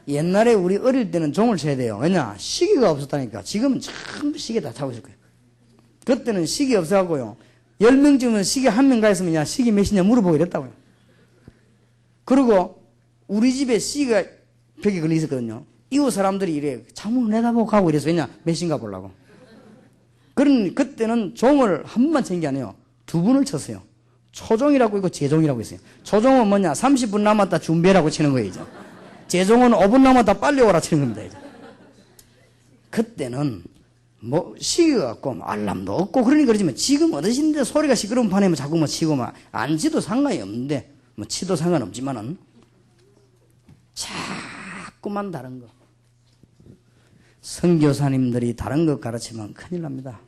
옛날에 우리 어릴 때는 종을 쳐야 돼요. 왜냐? 시기가 없었다니까. 지금은 전부 시계 다 타고 있을 거예요. 그때는 시기 없어갖고요. 10명쯤은 시계 한 명 가 있으면 야 시기 몇이냐 물어보고 이랬다고요. 그리고 우리 집에 시기가 벽에 걸려 있었거든요. 이웃 사람들이 이래 창문을 내다보고 가고 이래서 왜냐 몇인가 보려고. 그때는 종을 한 번만 친 게 아니에요. 두 분을 쳤어요. 초종이라고 있고 재종이라고 있어요. 초종은 뭐냐 30분 남았다 준비하라고 치는 거예요. 이제. 재종은 5분 남았다 빨리 오라 치는 겁니다. 이제. 그때는 뭐 시기가 없고 알람도 없고 그러니까 그러지만 지금 어르신들 소리가 시끄러운 판에 뭐 자꾸 뭐 치고 막 안 치도 상관이 없는데 뭐 치도 상관없지만은 자꾸만 다른 거. 선교사님들이 다른 것 가르치면 큰일 납니다.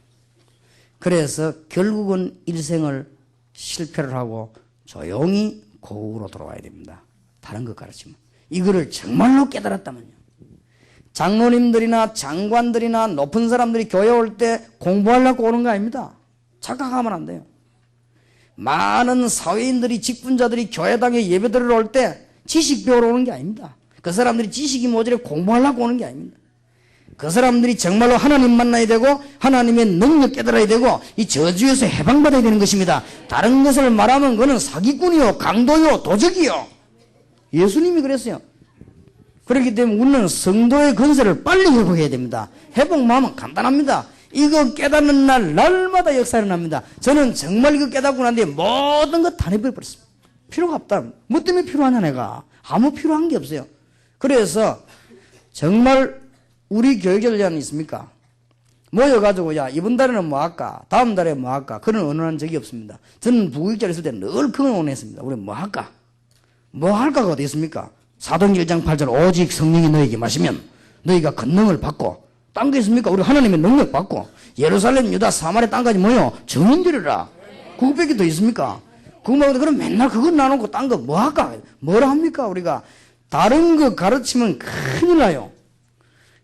그래서 결국은 일생을 실패를 하고 조용히 고국으로 돌아와야 됩니다. 다른 것 가르치면. 이거를 정말로 깨달았다면요. 장로님들이나 장관들이나 높은 사람들이 교회 올 때 공부하려고 오는 거 아닙니다. 착각하면 안 돼요. 많은 사회인들이 직분자들이 교회당에 예배드리러 올 때 지식 배우러 오는 게 아닙니다. 그 사람들이 지식이 모자라 공부하려고 오는 게 아닙니다. 그 사람들이 정말로 하나님 만나야 되고 하나님의 능력 깨달아야 되고 이 저주에서 해방받아야 되는 것입니다. 다른 것을 말하면 그는 사기꾼이요 강도요 도적이요. 예수님이 그랬어요. 그렇기 때문에 우리는 성도의 건설을 빨리 회복해야 됩니다. 회복마음은 간단합니다. 이거 깨닫는 날 날마다 역사가 일어납니다. 저는 정말 이거 깨닫고 난 뒤에 모든 것 다 내버려버렸습니다. 필요가 없다. 뭐 때문에 필요하냐 내가. 아무 필요한 게 없어요. 그래서 정말 우리 교육자들이 있습니까? 모여가지고 야 이번 달에는 뭐 할까? 다음 달에 뭐 할까? 그런 언언한 적이 없습니다. 저는 부교육자를 있을 때 늘 그걸 원했습니다. 우리 뭐 할까? 뭐 할까가 어디 있습니까? 사도행전 1장 8절 오직 성령이 너에게 마시면 너희가 권능을 받고 딴 게 있습니까? 우리 하나님의 능력 받고 예루살렘 유다 사마리아 땅까지 모여 증인되리라. 그거밖에 더 있습니까? 그거 말고 그럼 맨날 그거 나누고 딴 거 뭐 할까? 뭐라 합니까? 우리가 다른 거 가르치면 큰일 나요.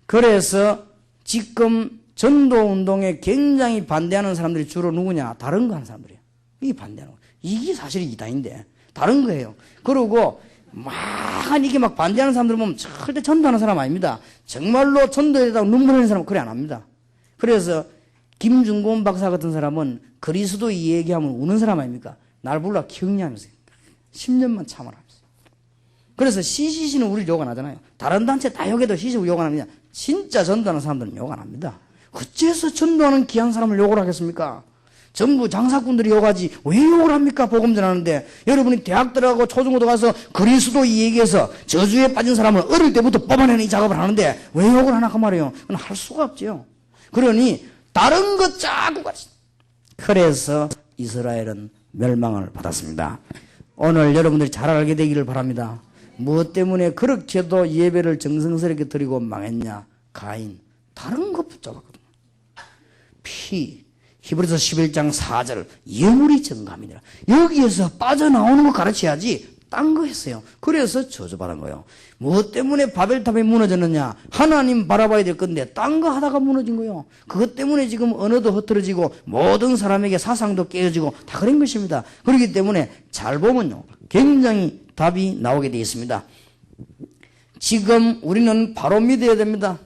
그래서 지금 전도운동에 굉장히 반대하는 사람들이 주로 누구냐? 다른 거 하는 사람들이에요. 이게 반대하는 거. 이게 사실이 이다인데 다른 거예요. 그러고 이게 막 반대하는 사람들 보면 절대 전도하는 사람 아닙니다. 정말로 전도에다가 눈물 흘리는 사람은 그래 안 합니다. 그래서 김중곤 박사 같은 사람은 그리스도 이 얘기하면 우는 사람 아닙니까? 날 불러 격려하면서 10년만 참아라. 그래서 CCC는 우리 욕 안 하잖아요. 다른 단체 다 욕해도 CCC 욕 안 합니다. 진짜 전도하는 사람들은 욕 안 합니다. 어째서 전도하는 귀한 사람을 욕을 하겠습니까? 전부 장사꾼들이 욕하지 왜 욕을 합니까? 복음 전하는데 여러분이 대학 들어가고 초중고도 가서 그리스도 이 얘기해서 저주에 빠진 사람을 어릴 때부터 뽑아내는 이 작업을 하는데 왜 욕을 하나 그 말이에요. 그건 할 수가 없죠. 그러니 다른 것 자꾸 가르치. 그래서 이스라엘은 멸망을 받았습니다. 오늘 여러분들이 잘 알게 되기를 바랍니다. 무엇 때문에 그렇게도 예배를 정성스럽게 드리고 망했냐? 가인 다른 것 붙잡았거든요. 피 히브리서 11장 4절 예물이 증감이니라. 여기에서 빠져나오는 거 가르쳐야지 딴 거 했어요. 그래서 저주받은 거예요. 무엇 때문에 바벨탑이 무너졌느냐? 하나님 바라봐야 될 건데 딴 거 하다가 무너진 거예요. 그것 때문에 지금 언어도 흐트러지고 모든 사람에게 사상도 깨어지고 다 그런 것입니다. 그렇기 때문에 잘 보면요 굉장히 답이 나오게 되어 있습니다. 지금 우리는 바로 믿어야 됩니다.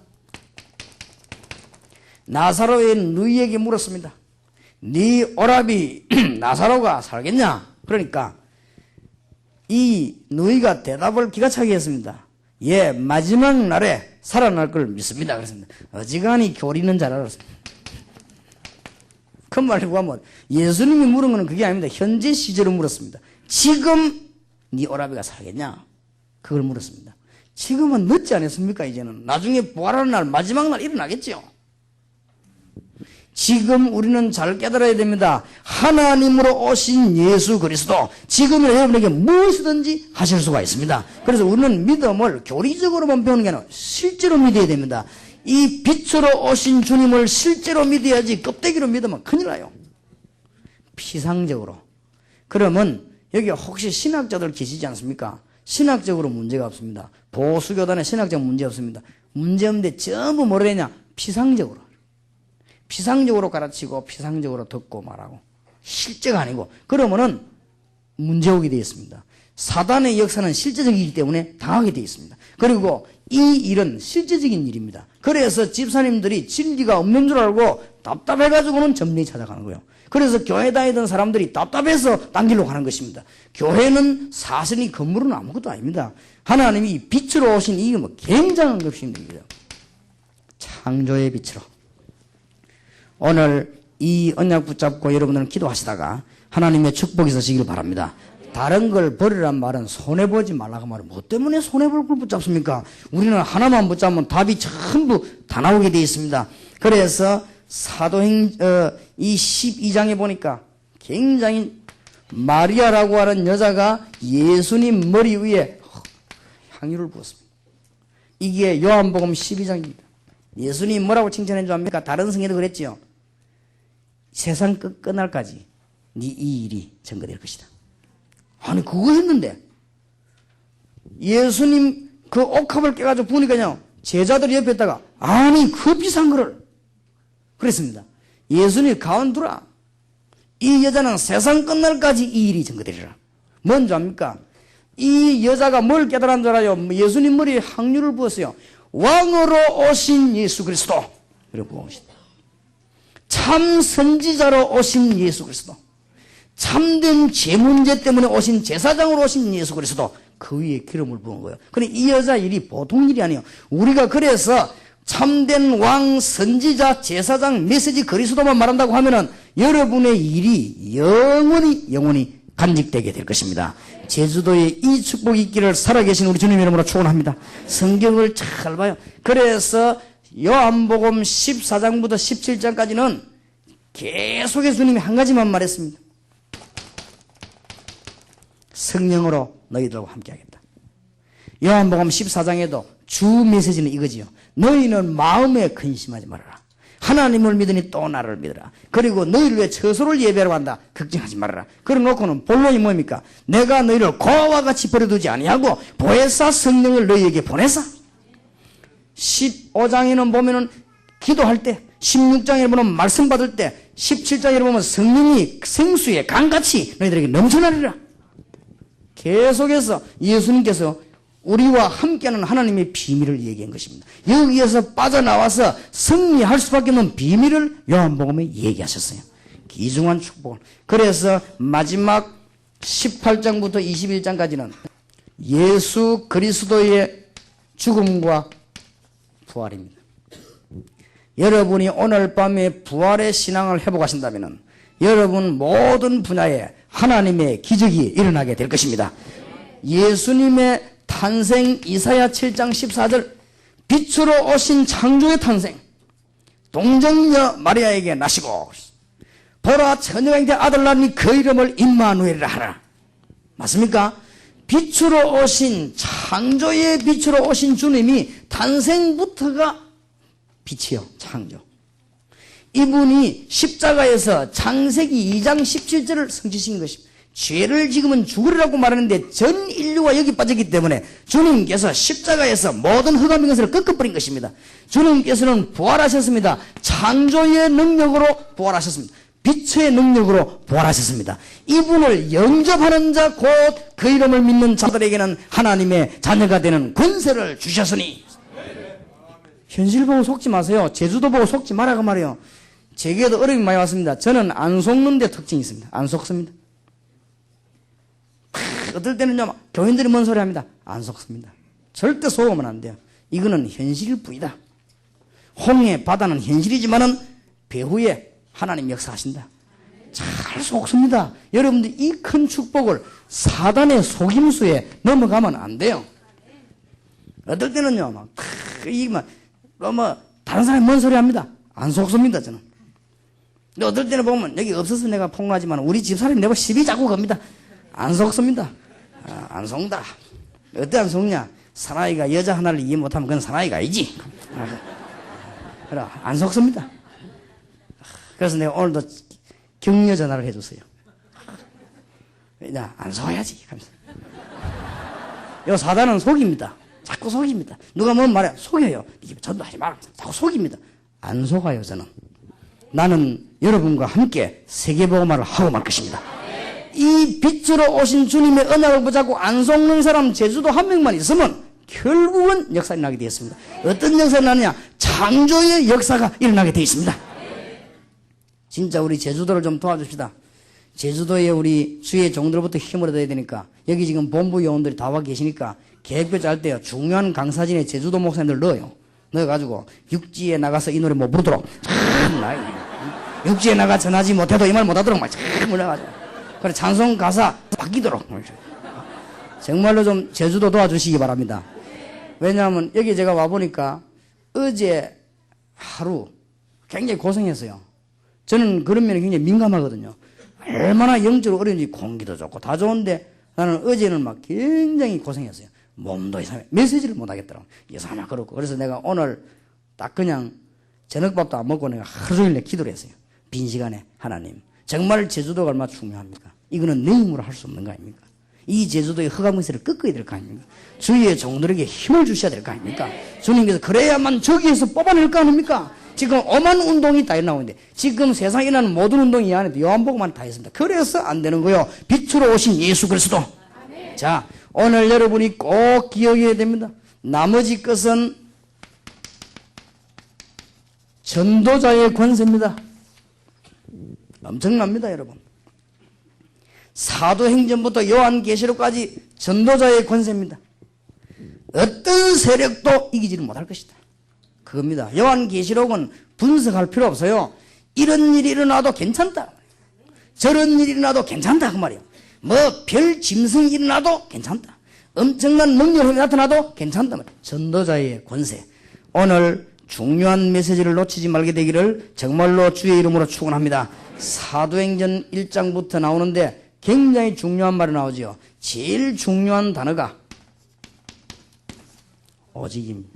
나사로의 누이에게 물었습니다. 네 오라비 나사로가 살겠냐? 그러니까 이 누이가 대답을 기가 차게 했습니다. 예, 마지막 날에 살아날 걸 믿습니다. 그랬습니다. 어지간히 교리는 잘 알았습니다. 그 말이고 하면 예수님이 물은 거는 그게 아닙니다. 현재 시제로 물었습니다. 지금 네 오라비가 살겠냐? 그걸 물었습니다. 지금은 늦지 않았습니까? 이제는 나중에 부활하는 날 마지막 날 일어나겠죠. 지금 우리는 잘 깨달아야 됩니다. 하나님으로 오신 예수 그리스도, 지금은 여러분에게 무엇이든지 하실 수가 있습니다. 그래서 우리는 믿음을 교리적으로만 배우는 게 아니라 실제로 믿어야 됩니다. 이 빛으로 오신 주님을 실제로 믿어야지 껍데기로 믿으면 큰일 나요. 피상적으로. 그러면 여기 혹시 신학자들 계시지 않습니까? 신학적으로 문제가 없습니다. 보수교단에 신학적 문제 없습니다. 문제 없는데 전부 뭐라 했냐? 피상적으로. 피상적으로 가르치고 피상적으로 듣고 말하고 실제가 아니고, 그러면은 문제 오게 되어 있습니다. 사단의 역사는 실제적이기 때문에 당하게 되어 있습니다. 그리고 이 일은 실제적인 일입니다. 그래서 집사님들이 진리가 없는 줄 알고 답답해가지고는 점리 찾아가는 거예요. 그래서 교회 다니던 사람들이 답답해서 딴 길로 가는 것입니다. 교회는 사실이 건물은 아무것도 아닙니다. 하나님이 빛으로 오신 이 뭐 굉장한 것입니다. 창조의 빛으로. 오늘 이 언약 붙잡고 여러분들은 기도하시다가 하나님의 축복이 있으시길 바랍니다. 다른 걸 버리란 말은 손해보지 말라고 말은 뭐 때문에 손해볼 걸 붙잡습니까? 우리는 하나만 붙잡으면 답이 전부 다 나오게 되어 있습니다. 그래서 이 12장에 보니까 굉장히 마리아라고 하는 여자가 예수님 머리 위에 향유를 부었습니다. 이게 요한복음 12장입니다. 예수님 뭐라고 칭찬해 줄 압니까? 다른 성경도 그랬지요. 세상 끝날까지 네 이 일이 증거될 것이다. 아니 그거 했는데 예수님 그 옥합을 깨가지고 부으니까요, 제자들 옆에 있다가 아니 그 비싼 거를 그랬습니다. 예수님 가운 두라. 이 여자는 세상 끝날까지 이 일이 증거되리라. 뭔지 압니까? 이 여자가 뭘 깨달은 줄 알아요? 예수님 머리에 향유를 부었어요. 왕으로 오신 예수 그리스도. 이렇게 부으시다. 참 선지자로 오신 예수 그리스도, 참된 죄 문제 때문에 오신 제사장으로 오신 예수 그리스도, 그 위에 기름을 부은 거예요. 근데 이 여자 일이 보통 일이 아니에요. 우리가 그래서 참된 왕, 선지자, 제사장, 메시지 그리스도만 말한다고 하면은 여러분의 일이 영원히 간직되게 될 것입니다. 제주도에 이 축복이 있기를 살아계신 우리 주님 이름으로 축원합니다. 성경을 잘 봐요. 그래서 요한복음 14장부터 17장까지는 계속해서 주님이 한 가지만 말했습니다. 성령으로 너희들과 함께하겠다. 요한복음 14장에도 주 메시지는 이거지요. 너희는 마음에 근심하지 말아라. 하나님을 믿으니 또 나를 믿어라. 그리고 너희를 위해 처소를 예배하러 간다. 걱정하지 말아라. 그래 놓고는 본론이 뭡니까? 내가 너희를 고아와 같이 버려두지 아니하고 보혜사 성령을 너희에게 보내사. 15장에는 보면은 기도할 때, 16장에 보면 말씀 받을 때, 17장에 보면 성령이 생수의 강같이 너희들에게 넘쳐나리라. 계속해서 예수님께서 우리와 함께하는 하나님의 비밀을 얘기한 것입니다. 여기에서 빠져나와서 승리할 수밖에 없는 비밀을 요한복음에 얘기하셨어요. 귀중한 축복을. 그래서 마지막 18장부터 21장까지는 예수 그리스도의 죽음과 부활입니다. 여러분이 오늘 밤에 부활의 신앙을 회복하신다면 여러분 모든 분야에 하나님의 기적이 일어나게 될 것입니다. 예수님의 탄생, 이사야 7장 14절, 빛으로 오신 창조의 탄생, 동정녀 마리아에게 나시고 보라 처녀가 잉태 아들 낳으니 그 이름을 임마누엘이라 하라. 맞습니까? 빛으로 오신, 창조의 빛으로 오신 주님이 탄생부터가 빛이요, 창조. 이분이 십자가에서 창세기 2장 17절을 성취신 것입니다. 죄를 지금은 죽으리라고 말하는데 전 인류가 여기 빠졌기 때문에 주님께서 십자가에서 모든 흑암인 것을 꺾어버린 것입니다. 주님께서는 부활하셨습니다. 창조의 능력으로 부활하셨습니다. 빛의 능력으로 부활하셨습니다. 이분을 영접하는 자 곧 그 이름을 믿는 자들에게는 하나님의 자녀가 되는 권세를 주셨으니. 현실 보고 속지 마세요. 제주도 보고 속지 말라고 말이에요. 제게도 어려움이 많이 왔습니다. 저는 안 속는 데 특징이 있습니다. 안 속습니다. 어떨 때는요, 교인들이 뭔 소리 합니다. 안 속습니다. 절대 속으면 안 돼요. 이거는 현실일 뿐이다. 홍해 바다는 현실이지만은 배후에 하나님 역사하신다. 잘 속습니다. 여러분들 이 큰 축복을 사단의 속임수에 넘어가면 안 돼요. 어떨 때는요, 다른 사람이 뭔 소리 합니다. 안 속습니다, 저는. 근데 어떨 때는 보면 여기 없어서 내가 폭로하지만 우리 집사람이 내가 시비 자꾸 겁니다. 안 속습니다. 안 속다. 어때 안 속냐? 사나이가 여자 하나를 이해 못하면 그건 사나이가 아니지. 그래, 안 속습니다. 그래서 내가 오늘도 격려 전화를 해줬어요. 야, 안 속아야지. 하면서. 요 사단은 속입니다. 자꾸 속입니다. 누가 뭔 말해? 속여요. 전도하지 마라. 자꾸 속입니다. 안 속아요, 저는. 나는 여러분과 함께 세계복음화를 하고 말 것입니다. 이 빛으로 오신 주님의 언약을 붙잡고 안 속는 사람 제주도 한 명만 있으면 결국은 역사가 일어나게 되었습니다. 어떤 역사가 일어나느냐? 창조의 역사가 일어나게 되어 있습니다. 진짜 우리 제주도를 좀 도와줍시다. 제주도에 우리 주의 종들부터 힘을 얻어야 되니까 여기 지금 본부 요원들이 다 와 계시니까 계획표 짤 때요 중요한 강사진에 제주도 목사님들 넣어요. 넣어가지고 육지에 나가서 이 노래 못 부르도록 육지에 나가 전하지 못해도 이 말 못하도록 막 몰라가지고 그래 찬송 가사 바뀌도록 정말로 좀 제주도 도와주시기 바랍니다. 왜냐하면 여기 제가 와보니까 어제 하루 굉장히 고생했어요. 저는 그런 면에 굉장히 민감하거든요. 얼마나 영적으로 어려운지 공기도 좋고 다 좋은데 나는 어제는 막 굉장히 고생했어요. 몸도 이상해. 메시지를 못 하겠더라고. 이상하게 그렇고. 그래서 내가 오늘 딱 그냥 저녁밥도 안 먹고 내가 하루 종일 기도를 했어요. 빈 시간에 하나님. 정말 제주도가 얼마나 중요합니까? 이거는 내 힘으로 할 수 없는 거 아닙니까? 이 제주도의 허가문세를 꺾어야 될 거 아닙니까? 주위의 종들에게 힘을 주셔야 될 거 아닙니까? 주님께서 그래야만 저기에서 뽑아낼 거 아닙니까? 지금 엄한 운동이 다 일어나고 있는데 지금 세상에 일어나는 모든 운동이 이 안에 요한복음만 다 있습니다. 그래서 안 되는 거요. 빛으로 오신 예수 그리스도. 자, 오늘 여러분이 꼭 기억해야 됩니다. 나머지 것은 전도자의 권세입니다. 엄청납니다, 여러분. 사도행전부터 요한계시록까지 전도자의 권세입니다. 어떤 세력도 이기지를 못할 것이다. 그겁니다. 요한계시록은 분석할 필요 없어요. 이런 일이 일어나도 괜찮다. 저런 일이 일어나도 괜찮다. 그 말이에요. 뭐 별 짐승이 일어나도 괜찮다. 엄청난 능력이 나타나도 괜찮다. 전도자의 권세. 오늘 중요한 메시지를 놓치지 말게 되기를 정말로 주의 이름으로 축원합니다. 사도행전 1장부터 나오는데 굉장히 중요한 말이 나오지요. 제일 중요한 단어가 오직입니다.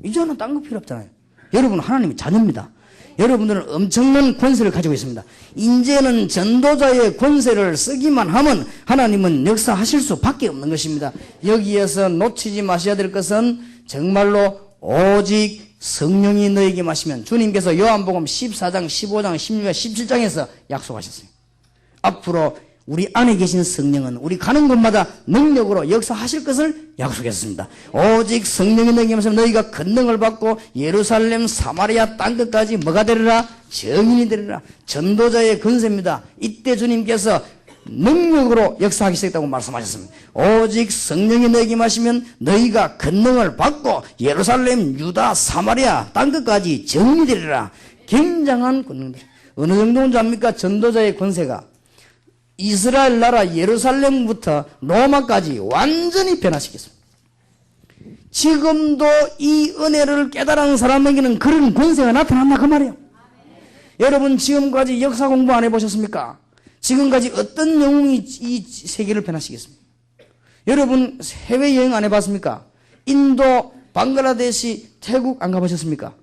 이제는 딴 거 필요 없잖아요. 여러분은 하나님의 자녀입니다. 여러분들은 엄청난 권세를 가지고 있습니다. 이제는 전도자의 권세를 쓰기만 하면 하나님은 역사하실 수밖에 없는 것입니다. 여기에서 놓치지 마셔야 될 것은 정말로 오직 성령이 너에게 마시면 주님께서 요한복음 14장, 15장, 16장, 17장에서 약속하셨어요. 앞으로 우리 안에 계신 성령은 우리 가는 곳마다 능력으로 역사하실 것을 약속했습니다. 오직 성령이 너에게 마시면 너희가 권능을 받고 예루살렘, 사마리아 땅끝까지 뭐가 되리라? 증인이 되리라. 전도자의 권세입니다. 이때 주님께서 능력으로 역사하기 시작했다고 말씀하셨습니다. 오직 성령이 너에게 마시면 너희가 권능을 받고 예루살렘, 유다, 사마리아 땅끝까지 증인이 되리라. 굉장한 권능들. 어느 정도인지 압니까? 전도자의 권세가 이스라엘 나라 예루살렘부터 로마까지 완전히 변화시켰습니다. 지금도 이 은혜를 깨달은 사람에게는 그런 권세가 나타난다 그 말이에요. 여러분 지금까지 역사 공부 안 해보셨습니까? 지금까지 어떤 영웅이 이 세계를 변화시켰습니까? 여러분 해외여행 안 해봤습니까? 인도, 방글라데시, 태국 안 가보셨습니까?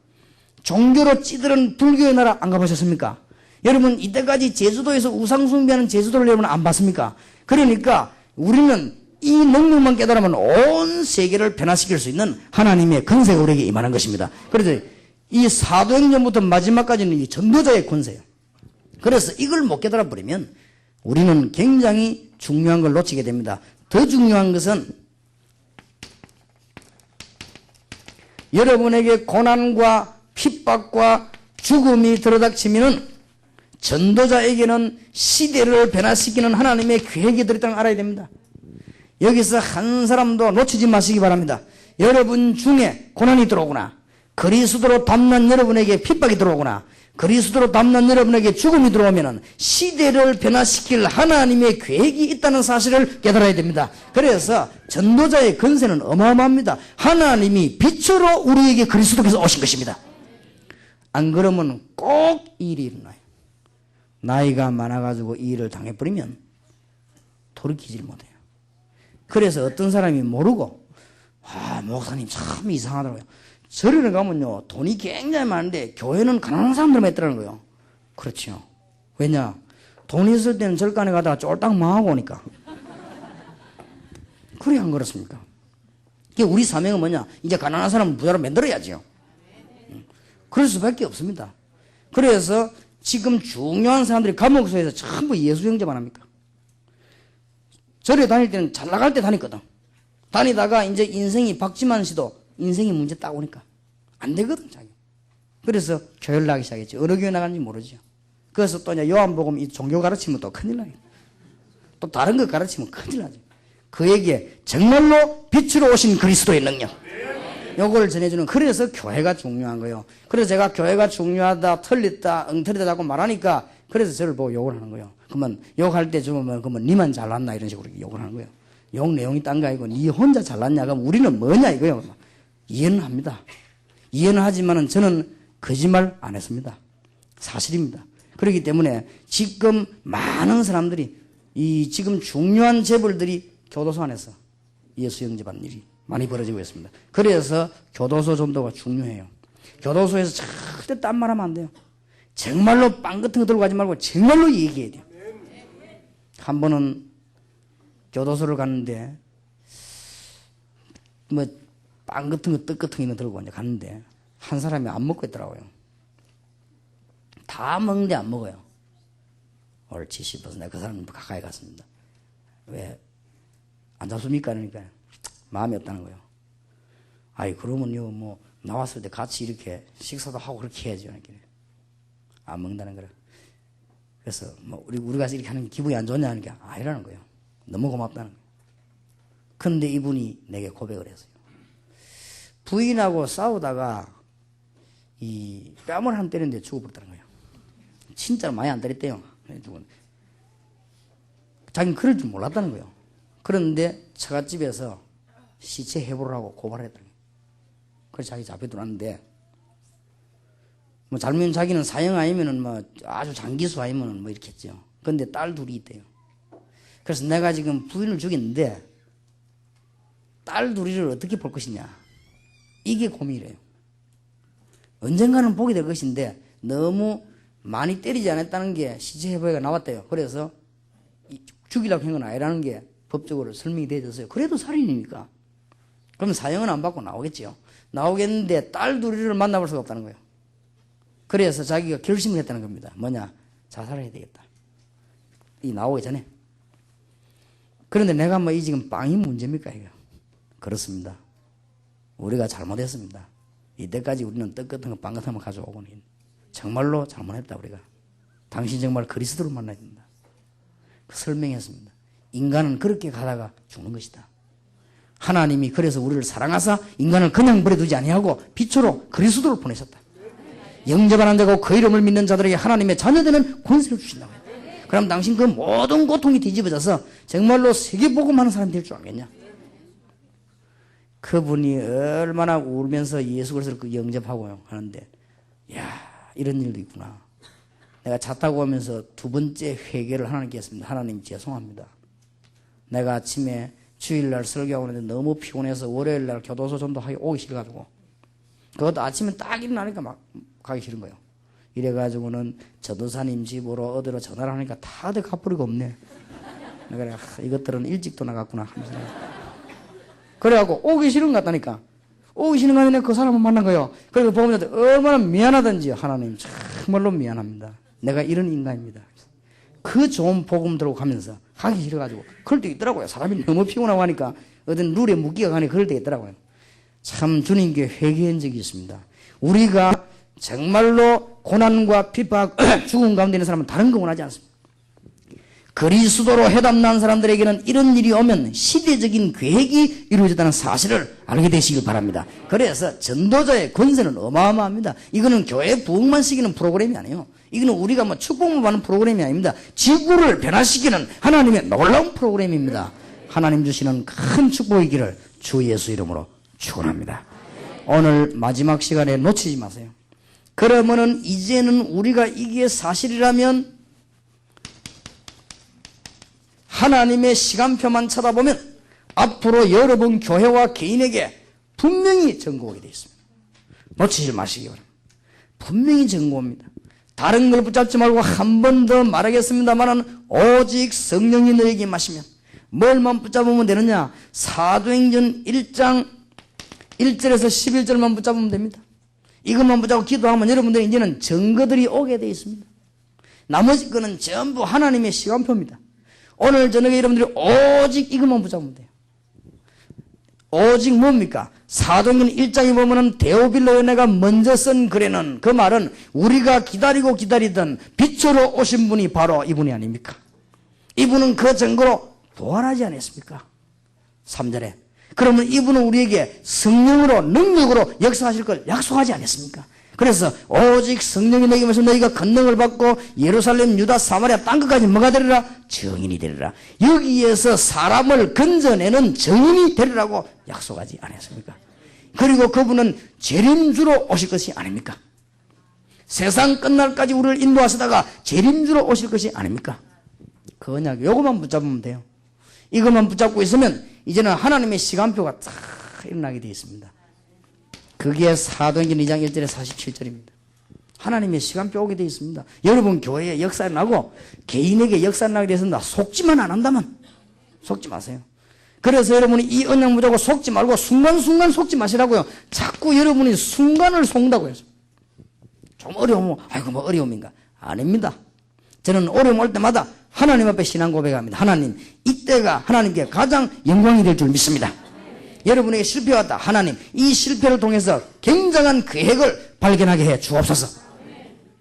종교로 찌들은 불교의 나라 안 가보셨습니까? 여러분 이때까지 제주도에서 우상 숭배하는 제주도를 여러분 안 봤습니까? 그러니까 우리는 이 능력만 깨달으면 온 세계를 변화시킬 수 있는 하나님의 권세가 우리에게 임하는 것입니다. 그래서 이 사도행전부터 마지막까지는 이 전도자의 권세예요. 그래서 이걸 못 깨달아 버리면 우리는 굉장히 중요한 걸 놓치게 됩니다. 더 중요한 것은 여러분에게 고난과 핍박과 죽음이 들어닥치면은 전도자에게는 시대를 변화시키는 하나님의 계획이 들어있다는 걸 알아야 됩니다. 여기서 한 사람도 놓치지 마시기 바랍니다. 여러분 중에 고난이 들어오거나 그리스도로 담는 여러분에게 핍박이 들어오거나 그리스도로 담는 여러분에게 죽음이 들어오면 시대를 변화시킬 하나님의 계획이 있다는 사실을 깨달아야 됩니다. 그래서 전도자의 권세는 어마어마합니다. 하나님이 빛으로 우리에게 그리스도께서 오신 것입니다. 안 그러면 꼭 일이 일어나요. 나이가 많아가지고 이 일을 당해버리면 돌이키지를 못해요. 그래서 어떤 사람이 모르고 목사님 참 이상하더라고요. 절에는 가면요 돈이 굉장히 많은데 교회는 가난한 사람들만 있더라는 거예요. 그렇죠. 왜냐? 돈 있을 때는 절간에 가다가 쫄딱 망하고 오니까. 그래 안 그렇습니까? 우리 사명은 뭐냐? 이제 가난한 사람은 부자로 만들어야지요. 그럴 수밖에 없습니다. 그래서 지금 중요한 사람들이 감옥소에서 전부 예수 영접만 합니까? 절에 다닐 때는 잘 나갈 때 다녔거든. 다니다가 이제 인생이 박지만 씨도 인생이 문제 딱 오니까 안 되거든 자기. 그래서 교회를 나가기 시작했죠. 어느 교회 나가는지 모르죠. 그래서 또 이제 요한복음 이 종교 가르치면 또 큰일 나요. 또 다른 거 가르치면 큰일 나죠. 그에게 정말로 빛으로 오신 그리스도의 능력. 요걸 전해주는, 그래서 교회가 중요한 거예요. 그래서 제가 교회가 중요하다, 틀렸다, 엉터리다 자꾸 말하니까 그래서 저를 보고 욕을 하는 거예요. 그러면 욕할 때 좀 그러면 니만 잘났나 이런 식으로 욕을 하는 거예요. 욕 내용이 딴 거 아니고 니 혼자 잘났냐 그럼 우리는 뭐냐 이거예요. 이해는 합니다. 이해는 하지만은 저는 거짓말 안 했습니다. 사실입니다. 그렇기 때문에 지금 많은 사람들이 이 지금 중요한 재벌들이 교도소 안에서 예수 영접한 일이 많이 벌어지고 있습니다. 그래서 교도소 전도가 중요해요. 교도소에서 절대 딴 말하면 안 돼요. 정말로 빵 같은 거 들고 가지 말고 정말로 얘기해야 돼요. 한 번은 교도소를 갔는데 뭐 빵 같은 거 떡 같은 거 들고 갔는데 한 사람이 안 먹고 있더라고요. 다 먹는데 안 먹어요. 옳지 싶어서 내가 그 사람 가까이 갔습니다. 왜 안 잡습니까? 그러니까 마음이 없다는 거예요. 아이 그러면요 뭐 나왔을 때 같이 이렇게 식사도 하고 그렇게 해야죠. 안 먹는다는 거라. 그래서 뭐 우리가 이렇게 하는 게 기분이 안 좋냐 하니까 아니라는 거예요. 너무 고맙다는 거예요. 그런데 이분이 내게 고백을 했어요. 부인하고 싸우다가 이 뺨을 한 때렸는데 죽어버렸다는 거예요. 진짜로 많이 안 때렸대요. 자기는 그럴 줄 몰랐다는 거예요. 그런데 처갓집에서 시체 해부를 하고 고발했다는 거예요. 그래서 자기 잡혀 들어왔는데 뭐 잘못 자기는 사형 아니면은 뭐 아주 장기수 아니면은 뭐 이렇게 했죠. 그런데 딸 둘이 있대요. 그래서 내가 지금 부인을 죽였는데 딸 둘이를 어떻게 볼 것이냐. 이게 고민이래요. 언젠가는 보게 될 것인데 너무 많이 때리지 않았다는 게 시체 해부가 나왔대요. 그래서 죽이려고 한 건 아니라는 게 법적으로 설명이 되어졌어요. 그래도 살인이니까. 그럼 사형은 안 받고 나오겠죠. 나오겠는데 딸 둘이를 만나볼 수가 없다는 거예요. 그래서 자기가 결심을 했다는 겁니다. 뭐냐? 자살을 해야 되겠다. 이 나오기 전에. 그런데 내가 뭐 이 지금 빵이 문제입니까? 이거. 그렇습니다. 우리가 잘못했습니다. 이때까지 우리는 떡 같은 거, 빵 같은 거 가져오고는 정말로 잘못했다 우리가. 당신 정말 그리스도를 만나야 된다. 설명했습니다. 인간은 그렇게 가다가 죽는 것이다. 하나님이 그래서 우리를 사랑하사 인간을 그냥 버려두지 아니하고 빛으로 그리스도를 보내셨다. 영접 안 되고 그 이름을 믿는 자들에게 하나님의 자녀되는 권세를 주신다고 했다. 그럼 당신 그 모든 고통이 뒤집어져서 정말로 세계복음하는 사람이 될 줄 알겠냐? 그분이 얼마나 울면서 예수 그리스도를 영접하고 하는데 야 이런 일도 있구나. 내가 차 타고 오면서 두 번째 회개를 하나님께 했습니다. 하나님 죄송합니다. 내가 아침에 주일날 설교하고 있는데 너무 피곤해서 월요일날 교도소 전도하기 오기 싫어가지고 그것도 아침에 딱 일어나니까 막 가기 싫은 거예요. 이래가지고는 전도사님 집으로 어디로 전화를 하니까 다들 갚으리가 없네. 내가 이것들은 일찍도 나갔구나 하면서 그래갖고 오기 싫은 것 같다니까. 오기 싫은 거 아니라 그 사람을 만난 거예요. 그래서 보험자들 얼마나 미안하던지 하나님 정말로 미안합니다. 내가 이런 인간입니다. 그 좋은 복음 들고 가면서 하기 싫어가지고 그럴 때 있더라고요. 사람이 너무 피곤하고 하니까 어떤 룰에 묶이가 가니 그럴 때 있더라고요. 참 주님께 회개한 적이 있습니다. 우리가 정말로 고난과 핍박, 죽음 가운데 있는 사람은 다른 거 원하지 않습니다. 그리스도로 해담난 사람들에게는 이런 일이 오면 시대적인 계획이 이루어졌다는 사실을 알게 되시길 바랍니다. 그래서 전도자의 권세는 어마어마합니다. 이거는 교회 부흥만 시키는 프로그램이 아니에요. 이거는 우리가 뭐 축복만 받는 프로그램이 아닙니다. 지구를 변화시키는 하나님의 놀라운 프로그램입니다. 하나님 주시는 큰 축복이기를 주 예수 이름으로 축원합니다. 오늘 마지막 시간에 놓치지 마세요. 그러면은 이제는 우리가 이게 사실이라면 하나님의 시간표만 쳐다보면 앞으로 여러분 교회와 개인에게 분명히 증거하게 되어 있습니다. 놓치지 마시기 바랍니다. 분명히 증거합니다. 다른 걸 붙잡지 말고 한 번 더 말하겠습니다만 오직 성령이 너에게 임하시면 뭘만 붙잡으면 되느냐? 사도행전 1장 1절에서 11절만 붙잡으면 됩니다. 이것만 붙잡고 기도하면 여러분들이 이제는 증거들이 오게 되어 있습니다. 나머지 거는 전부 하나님의 시간표입니다. 오늘 저녁에 여러분들이 오직 이것만 붙잡으면 돼요. 오직 뭡니까? 사도행전 1장에 보면은 데오빌로 연애가 먼저 쓴 글에는 그 말은 우리가 기다리고 기다리던 빛으로 오신 분이 바로 이분이 아닙니까? 이분은 그 증거로 부활하지 않았습니까? 3절에. 그러면 이분은 우리에게 성령으로 능력으로 역사하실 걸 약속하지 않았습니까? 그래서 오직 성령이 너에게 임하시면 너희가 권능을 받고 예루살렘, 유다, 사마리아 땅끝까지 뭐가 되리라? 증인이 되리라. 여기에서 사람을 건져내는 증인이 되리라고 약속하지 않았습니까? 그리고 그분은 재림주로 오실 것이 아닙니까? 세상 끝날까지 우리를 인도하시다가 재림주로 오실 것이 아닙니까? 그 언약 요것만 붙잡으면 돼요. 이것만 붙잡고 있으면 이제는 하나님의 시간표가 딱 일어나게 되어 있습니다. 그게 사도행전 2장 1절에 47절입니다. 하나님의 시간표 오게 되어 있습니다. 여러분 교회에 역사 나고 개인에게 역사 나게 되었습니다. 속지만 안 한다면 속지 마세요. 그래서 여러분이 이 언약 무자고 속지 말고 순간순간 속지 마시라고요. 자꾸 여러분이 순간을 속는다고 해서 좀 어려우면 아이고 뭐 어려움인가? 아닙니다. 저는 어려움 올 때마다 하나님 앞에 신앙 고백합니다. 하나님 이때가 하나님께 가장 영광이 될 줄 믿습니다. 여러분에게 실패가 왔다. 하나님 이 실패를 통해서 굉장한 계획을 발견하게 해 주옵소서.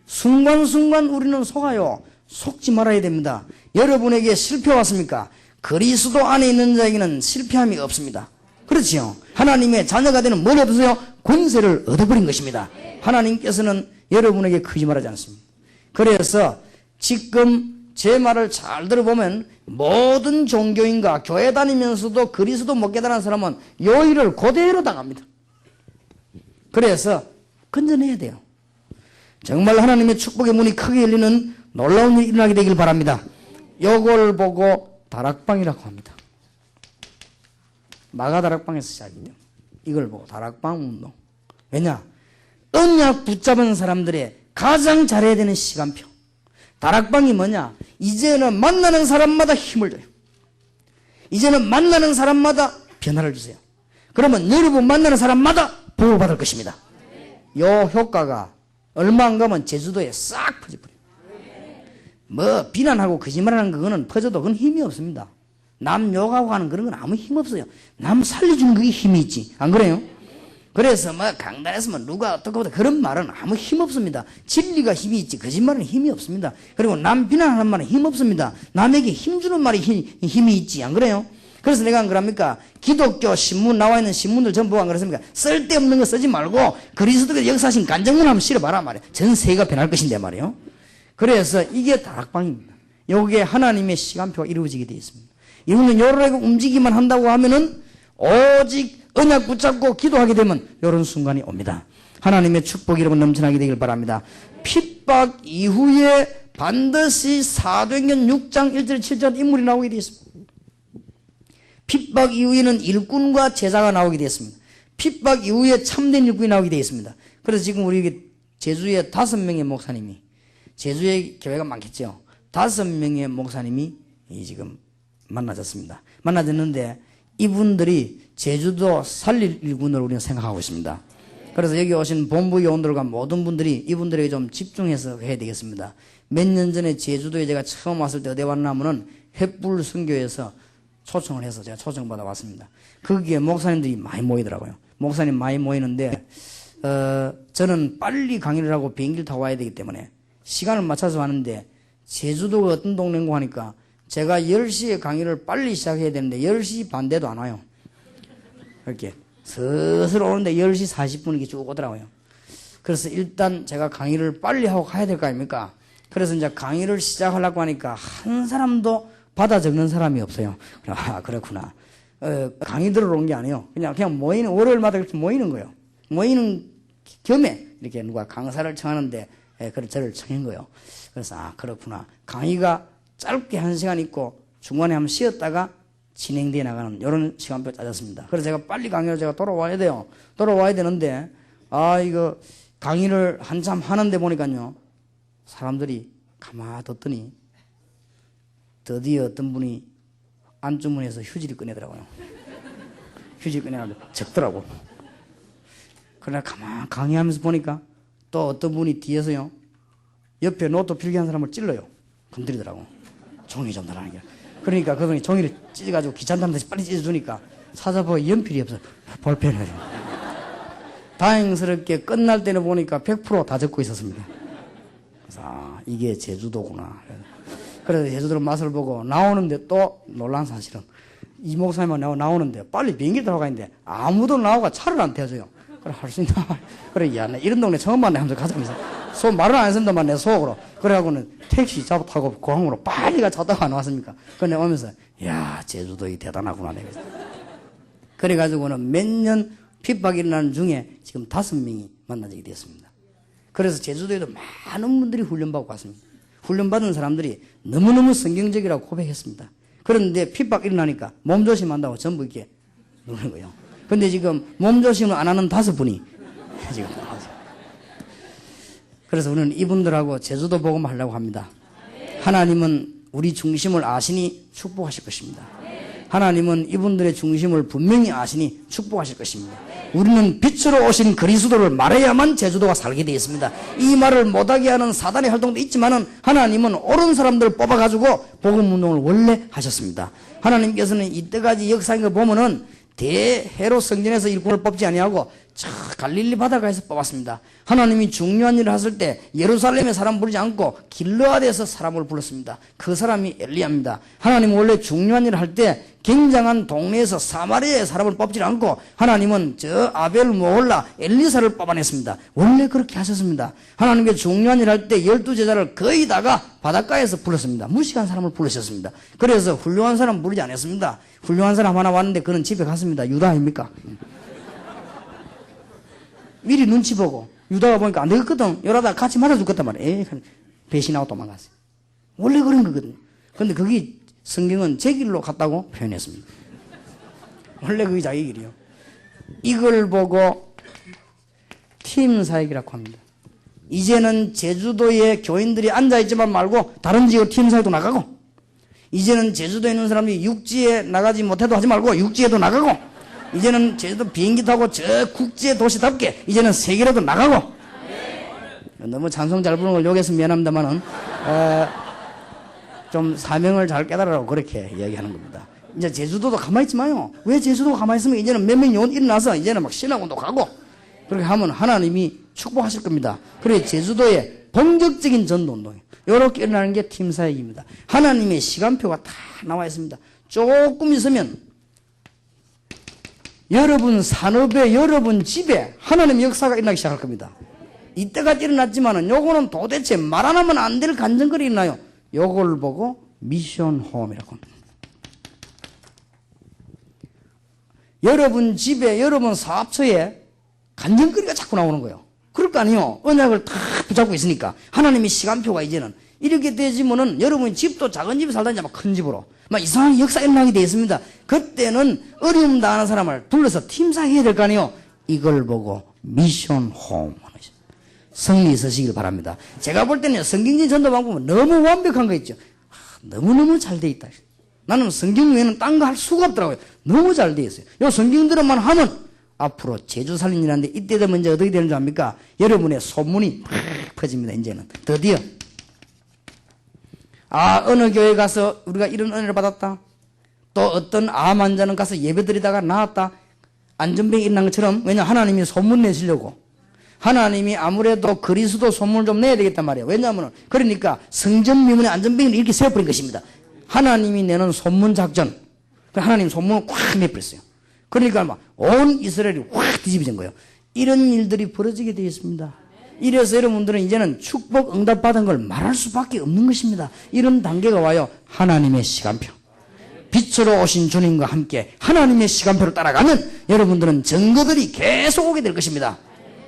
순간순간 우리는 속아요. 속지 말아야 됩니다. 여러분에게 실패 왔습니까? 그리스도 안에 있는 자에게는 실패함이 없습니다. 그렇지요. 하나님의 자녀가 되는 뭘 얻으세요? 권세를 얻어버린 것입니다. 하나님께서는 여러분에게 거짓말하지 않습니다. 그래서 지금 제 말을 잘 들어보면 모든 종교인과 교회 다니면서도 그리스도 못 깨달은 사람은 요 일을 그대로 당합니다. 그래서 건져내야 돼요. 정말 하나님의 축복의 문이 크게 열리는 놀라운 일이 일어나게 되길 바랍니다. 요걸 보고 다락방이라고 합니다. 마가다락방에서 시작이에요. 이걸 보고 다락방 운동. 왜냐? 언약 붙잡은 사람들의 가장 잘해야 되는 시간표. 다락방이 뭐냐? 이제는 만나는 사람마다 힘을 줘요. 이제는 만나는 사람마다 변화를 주세요. 그러면 여러분 만나는 사람마다 보호받을 것입니다. 요 효과가 얼마 안 가면 제주도에 싹 퍼져버려요. 뭐 비난하고 거짓말하는 그거는 퍼져도 그건 힘이 없습니다. 남 욕하고 하는 그런 건 아무 힘 없어요. 남 살려주는 그게 힘이 있지. 안 그래요? 그래서 뭐 강단에서 뭐 누가 어떻고 보다 그런 말은 아무 힘 없습니다. 진리가 힘이 있지 거짓말은 힘이 없습니다. 그리고 남 비난하는 말은 힘 없습니다. 남에게 힘주는 말이 힘이 있지. 안 그래요? 그래서 내가 안 그럽니까? 기독교 신문 나와 있는 신문들 전부 안 그렇습니까? 쓸데없는 거 쓰지 말고 그리스도의 역사하신 간증문 한번 실어봐라 말이에요. 전 세계가 변할 것인데 말이에요. 그래서 이게 다락방입니다. 여기에 하나님의 시간표가 이루어지게 되어 있습니다. 이거는 요렇게 움직이기만 한다고 하면은 오직 언약 붙잡고 기도하게 되면 이런 순간이 옵니다. 하나님의 축복이 여러분 넘쳐나게 되길 바랍니다. 핍박 이후에 반드시 사도행전 6장 1절 7절 인물이 나오게 되어 있습니다. 핍박 이후에는 일꾼과 제자가 나오게 되었습니다. 핍박 이후에 참된 일꾼이 나오게 되어 있습니다. 그래서 지금 우리 제주에 5명의 목사님이 제주에 교회가 많겠죠. 5명의 목사님이 지금 만나졌습니다. 만나졌는데 이분들이 제주도 살릴 일꾼으로 우리는 생각하고 있습니다. 그래서 여기 오신 본부 요원들과 모든 분들이 이분들에게 좀 집중해서 해야 되겠습니다. 몇 년 전에 제주도에 제가 처음 왔을 때 어디 왔냐면은 횃불 선교에서 초청을 해서 제가 초청받아 왔습니다. 거기에 목사님들이 많이 모이더라고요. 목사님 많이 모이는데 저는 빨리 강의를 하고 비행기를 타고 와야 되기 때문에 시간을 맞춰서 왔는데 제주도가 어떤 동네인고 하니까 제가 10시에 강의를 빨리 시작해야 되는데 10시 반대도 안 와요. 이렇게 슬슬 오는데 10시 40분 이렇게 쭉 오더라고요. 그래서 일단 제가 강의를 빨리 하고 가야 될 거 아닙니까? 그래서 이제 강의를 시작하려고 하니까 한 사람도 받아 적는 사람이 없어요. 아, 그렇구나. 강의 들으러 온 게 아니에요. 그냥 모이는, 월요일마다 이렇게 모이는 거예요. 모이는 겸에 이렇게 누가 강사를 청하는데, 그래서 저를 청한 거예요. 그래서, 아, 그렇구나. 강의가 짧게 1시간 있고, 중간에 한번 쉬었다가 진행되어 나가는 이런 시간표 짜졌습니다. 그래서 제가 빨리 강의를 제가 돌아와야 돼요. 돌아와야 되는데 이거 강의를 한참 하는데 보니까요, 사람들이 가만히 듣더니 드디어 어떤 분이 안주머니에서 휴지를 꺼내더라고요. 휴지 꺼내가지고 적더라고. 그러나 가만히 강의하면서 보니까 또 어떤 분이 뒤에서요, 옆에 노트 필기한 사람을 찔러요. 건드리더라고. 종이 좀 달라는 게. 그러니까 그분이 종이를 찢어가지고 귀찮다는 듯이 빨리 찢어주니까 찾아보고 연필이 없어. 볼펜을. 다행스럽게 끝날 때는 보니까 100% 다 적고 있었습니다. 그래서 이게 제주도구나. 그래서 제주도로 맛을 보고 나오는데 또 놀란 사실은 이 목사님만 나오는데 빨리 비행기 타고 가는데 아무도 나오고 차를 안 태워줘요. 그래, 할 수 있나? 그래, 야, 나 이런 동네 처음 만나 하면서 가자면서. 말은 안 했습니다만 내 속으로. 그래갖고는 택시 타고 공항으로 빨리 갔다가 안 왔습니까? 근데 오면서, 야, 제주도이 대단하구나. 내가. 그래가지고는 몇 년 핍박이 일어나는 중에 지금 5명이 만나게 되었습니다. 그래서 제주도에도 많은 분들이 훈련받고 갔습니다. 훈련받은 사람들이 너무너무 성경적이라고 고백했습니다. 그런데 핍박 일어나니까 몸조심한다고 전부 이렇게 누르는 거예요. 근데 지금 몸조심을 안 하는 5분이 지금 나와서. 그래서 우리는 이분들하고 제주도 복음 하려고 합니다. 하나님은 우리 중심을 아시니 축복하실 것입니다. 하나님은 이분들의 중심을 분명히 아시니 축복하실 것입니다. 우리는 빛으로 오신 그리스도를 말해야만 제주도가 살게 되어 있습니다. 이 말을 못하게 하는 사단의 활동도 있지만은 하나님은 옳은 사람들을 뽑아가지고 복음운동을 원래 하셨습니다. 하나님께서는 이때까지 역사인 걸 보면은 대헤롯 성전에서 일꾼을 뽑지 아니하고 저 갈릴리 바닷가에서 뽑았습니다. 하나님이 중요한 일을 하실 때 예루살렘에 사람 부르지 않고 길르앗에서 사람을 불렀습니다. 그 사람이 엘리야입니다. 하나님은 원래 중요한 일을 할 때 굉장한 동네에서 사마리아에 사람을 뽑지 않고 하나님은 저 아벨 모홀라 엘리사를 뽑아냈습니다. 원래 그렇게 하셨습니다. 하나님께 중요한 일을 할 때 12제자를 거의 다가 바닷가에서 불렀습니다. 무식한 사람을 부르셨습니다. 그래서 훌륭한 사람 부르지 않았습니다. 훌륭한 사람 하나 왔는데 그는 집에 갔습니다. 유다 아닙니까? 미리 눈치 보고 유다가 보니까 안 되겠거든. 이러다가 같이 맞아줄 것단 말이에요. 배신하고 도망갔어요. 원래 그런 거거든요. 근데 그게 성경은 제 길로 갔다고 표현했습니다. 원래 그게 자기 길이요. 이걸 보고 팀 사역이라고 합니다. 이제는 제주도에 교인들이 앉아있지만 말고 다른 지역 팀 사역도 나가고, 이제는 제주도에 있는 사람들이 육지에 나가지 못해도 하지 말고 육지에도 나가고, 이제는 제주도 비행기 타고 저 국제 도시답게 이제는 세계로도 나가고. 너무 찬송 잘 부르는 걸 욕해서 미안합니다만은 좀 사명을 잘 깨달으라고 그렇게 이야기하는 겁니다. 이제 제주도도 가만히 있지 마요. 왜 제주도가 가만히 있으면 이제는 몇 명이 일어나서 이제는 막 신학원도 가고 그렇게 하면 하나님이 축복하실 겁니다. 그래 제주도의 본격적인 전도운동이에요. 이렇게 일어나는 게 팀사역입니다. 하나님의 시간표가 다 나와 있습니다. 조금 있으면 여러분 산업에 여러분 집에 하나님의 역사가 일어나기 시작할 겁니다. 이때까지 일어났지만은 요거는 도대체 말 안 하면 안 될 간증거리 있나요? 요걸 보고 미션 홈이라고 합니다. 여러분 집에 여러분 사업처에 간증거리가 자꾸 나오는 거예요. 그럴 거 아니에요. 언약을 다 붙잡고 있으니까. 하나님의 시간표가 이제는 이렇게 되지면은 여러분 집도 작은 집에 살다니 막 큰 집으로 막 이상한 역사 일어나게 되어 있습니다. 그때는 어려움 당하는 사람을 불러서 팀사해야 될 거 아니에요. 이걸 보고 미션 홈. 성리 있으시길 바랍니다. 제가 볼 때는 성경적인 전도 방법은 너무 완벽한 거 있죠. 너무너무 잘 돼 있다. 나는 성경 외에는 딴 거 할 수가 없더라고요. 너무 잘 돼 있어요. 요 성경들만 하면 앞으로 제주 살림이라는데 이때 되면 이제 어떻게 되는 줄 압니까? 여러분의 소문이 팍 퍼집니다. 이제는 드디어 어느 교회 가서 우리가 이런 은혜를 받았다. 또 어떤 암 환자는 가서 예배드리다가 나았다. 안전병이 일어난 것처럼. 왜냐 하나님이 소문 내시려고. 하나님이 아무래도 그리스도 소문을 좀 내야 되겠단 말이에요. 왜냐하면 그러니까 성전 미문의 안전병을 이렇게 세워버린 것입니다. 하나님이 내는 소문 작전. 하나님 소문을 꽉 내버렸어요. 그러니까 막 온 이스라엘이 확 뒤집어진 거예요. 이런 일들이 벌어지게 되어 있습니다. 이래서 여러분들은 이제는 축복 응답받은 걸 말할 수밖에 없는 것입니다. 이런 단계가 와요. 하나님의 시간표. 빛으로 오신 주님과 함께 하나님의 시간표를 따라가면 여러분들은 증거들이 계속 오게 될 것입니다.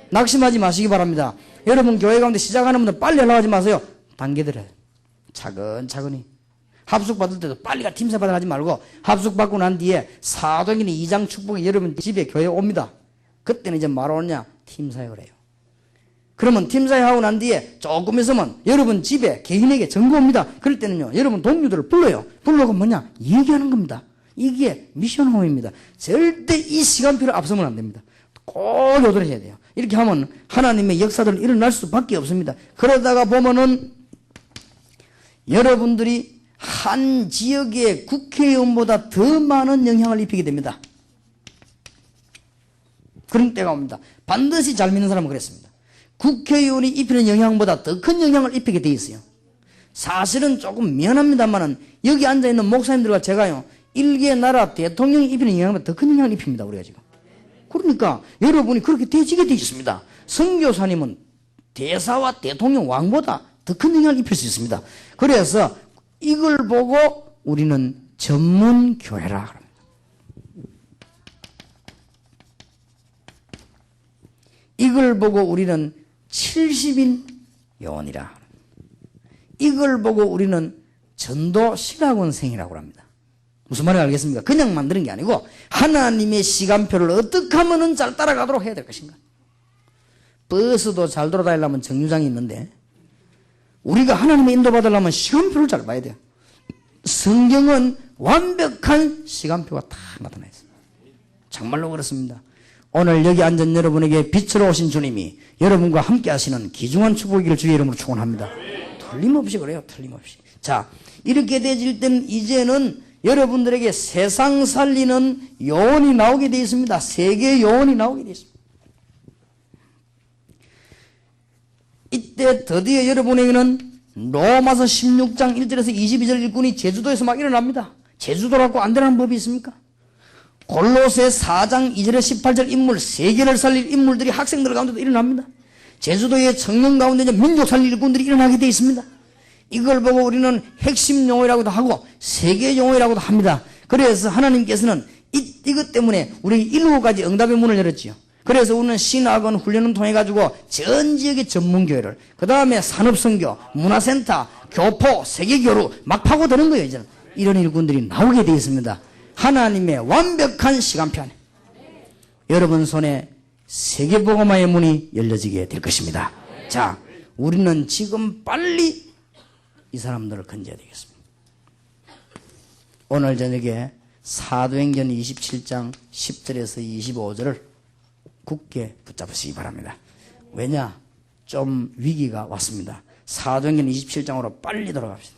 낙심하지 마시기 바랍니다. 여러분 교회 가운데 시작하는 분들 빨리 연락하지 마세요. 단계들을 차근차근히 합숙 받을 때도 빨리 가 팀사 받으러 하지 말고 합숙 받고 난 뒤에 사도행전 2장 축복이 여러분 집에 교회 옵니다. 그때는 이제 뭐하러 오냐? 팀사역을 해요. 그러면 팀사역하고 난 뒤에 조금 있으면 여러분 집에 개인에게 전거 옵니다. 그럴 때는요, 여러분 동료들을 불러요. 불러고 뭐냐? 얘기하는 겁니다. 이게 미션 홈입니다. 절대 이 시간표를 앞서면 안 됩니다. 꼭 요들해야 돼요. 이렇게 하면 하나님의 역사들은 일어날 수밖에 없습니다. 그러다가 보면은 여러분들이 한 지역의 국회의원보다 더 많은 영향을 입히게 됩니다. 그런 때가 옵니다. 반드시 잘 믿는 사람은 그랬습니다. 국회의원이 입히는 영향보다 더 큰 영향을 입히게 돼 있어요. 사실은 조금 미안합니다만은 여기 앉아있는 목사님들과 제가요, 일개 나라 대통령이 입히는 영향보다 더 큰 영향을 입힙니다. 우리가 지금. 그러니까 여러분이 그렇게 되지게 되어 있습니다. 선교사님은 대사와 대통령 왕보다 더 큰 영향을 입힐 수 있습니다. 그래서 이걸 보고 우리는 전문 교회라 합니다. 이걸 보고 우리는 70인 요원이라. 이걸 보고 우리는 전도 신학원생이라고 합니다. 무슨 말인지 알겠습니까? 그냥 만드는 게 아니고 하나님의 시간표를 어떻게 하면 잘 따라가도록 해야 될 것인가. 버스도 잘 돌아다니려면 정류장이 있는데 우리가 하나님의 인도받으려면 시간표를 잘 봐야 돼요. 성경은 완벽한 시간표가 다 나타나 있습니다. 정말로 그렇습니다. 오늘 여기 앉은 여러분에게 빛으로 오신 주님이 여러분과 함께 하시는 귀중한 축복이기를 주의 이름으로 축원합니다. 틀림없이 그래요. 틀림없이. 자, 이렇게 되질 때는 이제는 여러분들에게 세상 살리는 요원이 나오게 되어 있습니다. 세계 요원이 나오게 되어 있습니다. 이때 드디어 여러분에게는 로마서 16장 1절에서 22절 일꾼이 제주도에서 막 일어납니다. 제주도라고 안 되라는 법이 있습니까? 골로새 4장 2절에 18절 인물, 세계를 살릴 인물들이 학생들 가운데도 일어납니다. 제주도의 청년 가운데 이제 민족 살릴 일꾼들이 일어나게 되어 있습니다. 이걸 보고 우리는 핵심 용어라고도 하고 세계 용어라고도 합니다. 그래서 하나님께서는 이것 때문에 우리 7가지 응답의 문을 열었지요. 그래서 우리는 신학원 훈련을 통해 가지고 전 지역의 전문교회를, 그 다음에 산업선교, 문화센터, 교포, 세계교류 막 파고드는 거예요. 이제는 이런 일꾼들이 나오게 되어 있습니다. 하나님의 완벽한 시간표 안에 여러분 손에 세계복음화의 문이 열려지게 될 것입니다. 자, 우리는 지금 빨리 이 사람들을 건져야 되겠습니다. 오늘 저녁에 사도행전 27장 10절에서 25절을 굳게 붙잡으시기 바랍니다. 왜냐? 좀 위기가 왔습니다. 사도행전 27장으로 빨리 돌아갑시다.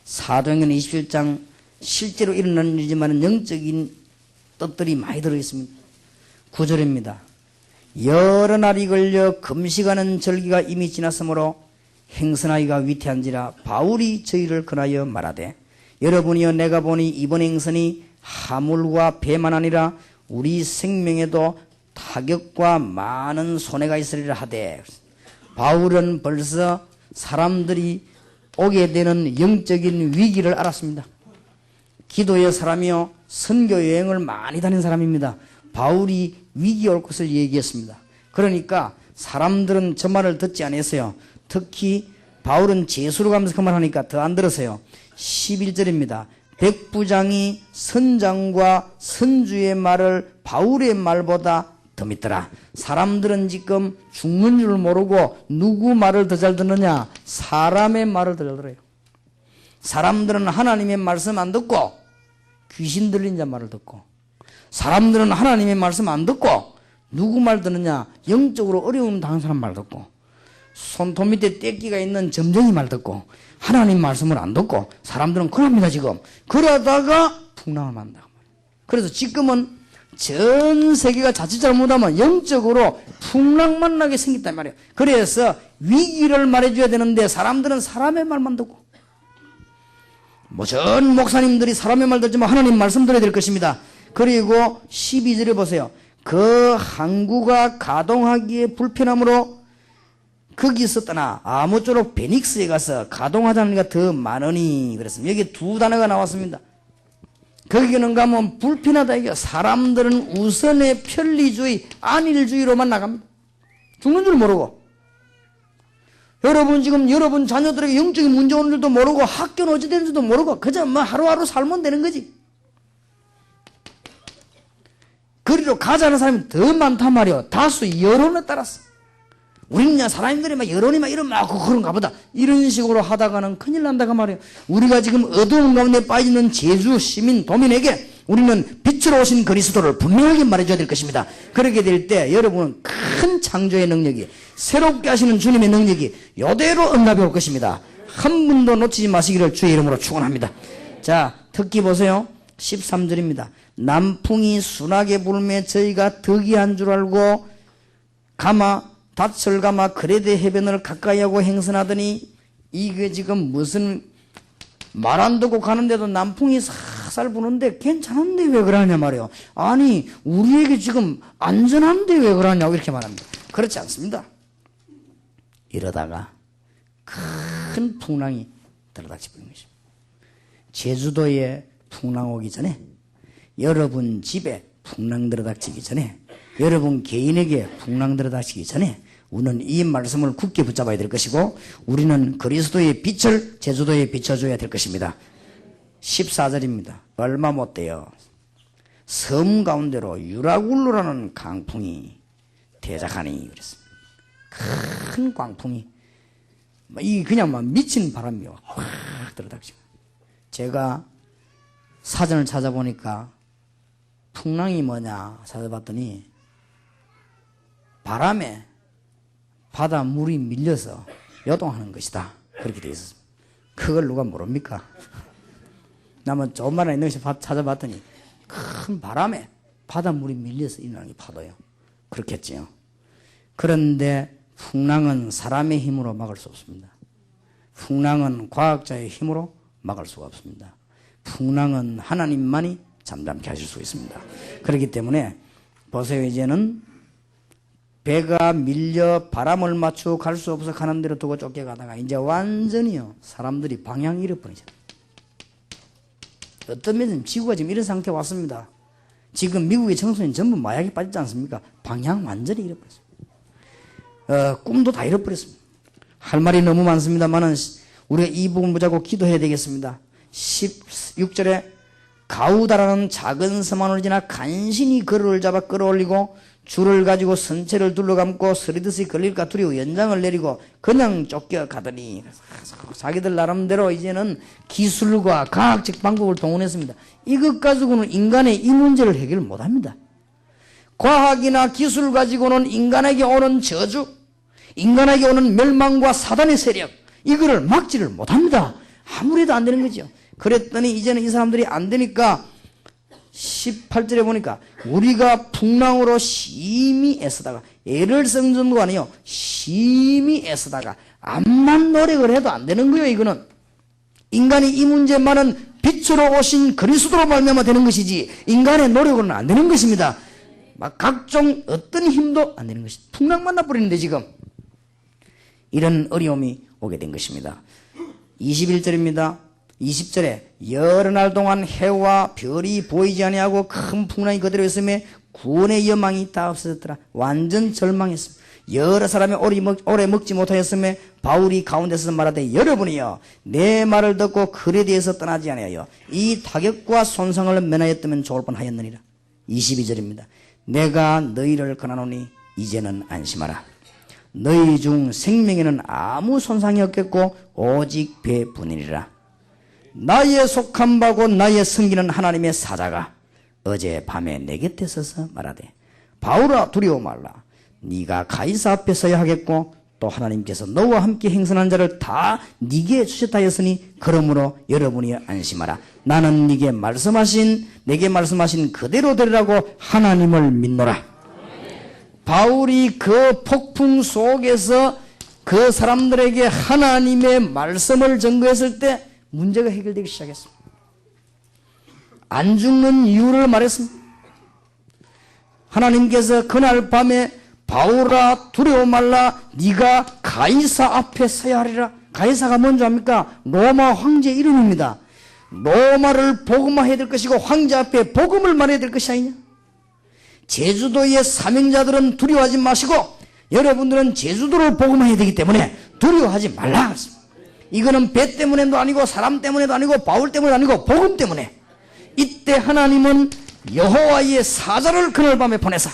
사도행전 27장 실제로 일어나는 일이지만 영적인 뜻들이 많이 들어있습니다. 9절입니다. 여러 날이 걸려 금식하는 절기가 이미 지났으므로 행선하기가 위태한지라 바울이 저희를 권하여 말하되 여러분이여 내가 보니 이번 행선이 하물과 배만 아니라 우리 생명에도 타격과 많은 손해가 있으리라 하되 바울은 벌써 사람들이 오게 되는 영적인 위기를 알았습니다. 기도의 사람이요 선교 여행을 많이 다닌 사람입니다. 바울이 위기 올 것을 얘기했습니다. 그러니까 사람들은 저 말을 듣지 않았어요. 특히 바울은 제수로 가면서 그 말 하니까 더 안 들었어요. 11절입니다. 백부장이 선장과 선주의 말을 바울의 말보다 더 믿더라. 사람들은 지금 죽는 줄 모르고 누구 말을 더 잘 듣느냐? 사람의 말을 더 잘 들어요. 사람들은 하나님의 말씀 안 듣고 귀신 들린 자 말을 듣고, 사람들은 하나님의 말씀 안 듣고 누구 말 듣느냐? 영적으로 어려움 당한 사람 말 듣고, 손톱 밑에 떼끼가 있는 점쟁이 말 듣고, 하나님 말씀을 안 듣고 사람들은 그럽니다. 지금 그러다가 풍랑을 만난다. 그래서 지금은 전 세계가 자칫 잘못하면 영적으로 풍랑만 나게 생겼단 말이에요. 그래서 위기를 말해줘야 되는데 사람들은 사람의 말만 듣고, 뭐 전 목사님들이 사람의 말 듣지만 하나님 말씀 들어야 될 것입니다. 그리고 12절에 보세요. 그 항구가 가동하기에 불편함으로 거기서 떠나 아무쪼록 베닉스에 가서 가동하자는 이가 더 많으니 그랬습니다. 여기 두 단어가 나왔습니다. 거기는 가면 불편하다. 이게 사람들은 우선의 편리주의, 안일주의로만 나갑니다. 죽는 줄 모르고. 여러분 지금 여러분 자녀들에게 영적인 문제 오는 줄도 모르고 학교는 어찌 되는지도 모르고 그저 뭐 하루하루 살면 되는 거지. 그리로 가자는 사람이 더 많단 말이야. 다수 여론에 따라서. 우리는 사람들이 막 여론이 막 이런 막 그런가 보다. 이런 식으로 하다가는 큰일 난다고 말이에요. 우리가 지금 어두운 가운데 빠지는 제주 시민 도민에게 우리는 빛으로 오신 그리스도를 분명하게 말해줘야 될 것입니다. 그렇게 될 때 여러분은 큰 창조의 능력이, 새롭게 하시는 주님의 능력이 이대로 응답이 올 것입니다. 한 분도 놓치지 마시기를 주의 이름으로 축원합니다. 자, 특히 보세요. 13절입니다. 남풍이 순하게 불매 저희가 덕이한 줄 알고 닷을 감아 그레데 해변을 가까이 하고 행선하더니 이게 지금 무슨 말 안 듣고 가는데도 남풍이 살살 부는데 괜찮은데 왜 그러냐 말이에요. 아니 우리에게 지금 안전한데 왜 그러냐고 이렇게 말합니다. 그렇지 않습니다. 이러다가 큰 풍랑이 들어닥쳐 버린 것입니다. 제주도에 풍랑 오기 전에, 여러분 집에 풍랑 들어닥치기 전에, 여러분 개인에게 풍랑 들어닥치기 전에 우리는 이 말씀을 굳게 붙잡아야 될 것이고, 우리는 그리스도의 빛을 제주도에 비춰줘야 될 것입니다. 14절입니다. 얼마 못 돼요. 섬 가운데로 유라굴루라는 강풍이 대작하니 그랬습니다. 큰 광풍이 이 그냥 막 미친 바람이 확 들어닥치고, 제가 사전을 찾아보니까 풍랑이 뭐냐 찾아봤더니 바람에 바다 물이 밀려서 요동하는 것이다. 그렇게 되어 있었습니다. 그걸 누가 모릅니까? 나만 조금만 있는 것이 찾아봤더니 큰 바람에 바다 물이 밀려서 일어나는 게 파도예요. 그렇겠지요. 그런데 풍랑은 사람의 힘으로 막을 수 없습니다. 풍랑은 과학자의 힘으로 막을 수가 없습니다. 풍랑은 하나님만이 잠잠케 하실 수 있습니다. 그렇기 때문에 보세요. 이제는 배가 밀려 바람을 맞추고 갈 수 없어 가는 대로 두고 쫓겨가다가 이제 완전히요 사람들이 방향 잃어버리죠. 어떤 면에는 지구가 지금 이런 상태에 왔습니다. 지금 미국의 청소년 전부 마약에 빠지지 않습니까? 방향 완전히 잃어버렸습니다. 꿈도 다 잃어버렸습니다. 할 말이 너무 많습니다만은 우리가 이 부분 붙잡고 기도해야 되겠습니다. 16절에 가우다라는 작은 섬안을 지나 간신히 그를 잡아 끌어올리고 줄을 가지고 선체를 둘러감고 서리듯이 걸릴까 두려워 연장을 내리고 그냥 쫓겨가더니, 자기들 나름대로 이제는 기술과 과학적 방법을 동원했습니다. 이것 가지고는 인간의 이 문제를 해결 못합니다. 과학이나 기술 가지고는 인간에게 오는 저주, 인간에게 오는 멸망과 사단의 세력, 이거를 막지를 못합니다. 아무래도 안 되는 거죠. 그랬더니 이제는 이 사람들이 안 되니까 18절에 보니까 우리가 풍랑으로 심히 애쓰다가, 애를 쓴 정도가 아니요 심히 애쓰다가 암만 노력을 해도 안 되는 거예요. 이거는 인간이 이 문제만은 빛으로 오신 그리스도로 말미암아 되는 것이지 인간의 노력으로는 안 되는 것입니다. 막 각종 어떤 힘도 안 되는 것이 풍랑만 나버리는데 지금 이런 어려움이 오게 된 것입니다. 21절입니다. 20절에 여러 날 동안 해와 별이 보이지 아니하고 큰 풍랑이 그대로 있음에 구원의 여망이 다 없어졌더라. 완전 절망했습니다. 여러 사람이 오래 먹지 못하였음에 바울이 가운데서 말하되 여러분이여 내 말을 듣고 글에 대해서 떠나지 아니하여 이 타격과 손상을 면하였다면 좋을 뻔하였느니라. 22절입니다. 내가 너희를 권하노니 이제는 안심하라. 너희 중 생명에는 아무 손상이 없겠고 오직 배뿐이니라. 나의 속한 바고 나의 섬기는 하나님의 사자가 어제 밤에 내 곁에 서서 말하되 바울아 두려워 말라. 네가 가이사 앞에 서야 하겠고 또 하나님께서 너와 함께 행선한 자를 다 네게 주셨다 하였으니 그러므로 여러분이 안심하라. 나는 내게 말씀하신 그대로 되리라고 하나님을 믿노라. 바울이 그 폭풍 속에서 그 사람들에게 하나님의 말씀을 전거했을 때 문제가 해결되기 시작했습니다. 안 죽는 이유를 말했습니다. 하나님께서 그날 밤에 바울아 두려워 말라. 네가 가이사 앞에 서야 하리라. 가이사가 뭔지 압니까? 로마 황제 이름입니다. 로마를 복음화해야 될 것이고 황제 앞에 복음을 말해야 될 것이 아니냐. 제주도의 사명자들은 두려워하지 마시고 여러분들은 제주도를 복음해야 되기 때문에 두려워하지 말라. 이거는 배 때문에도 아니고 사람 때문에도 아니고 바울 때문에도 아니고 복음 때문에. 이때 하나님은 여호와의 사자를 그날 밤에 보내사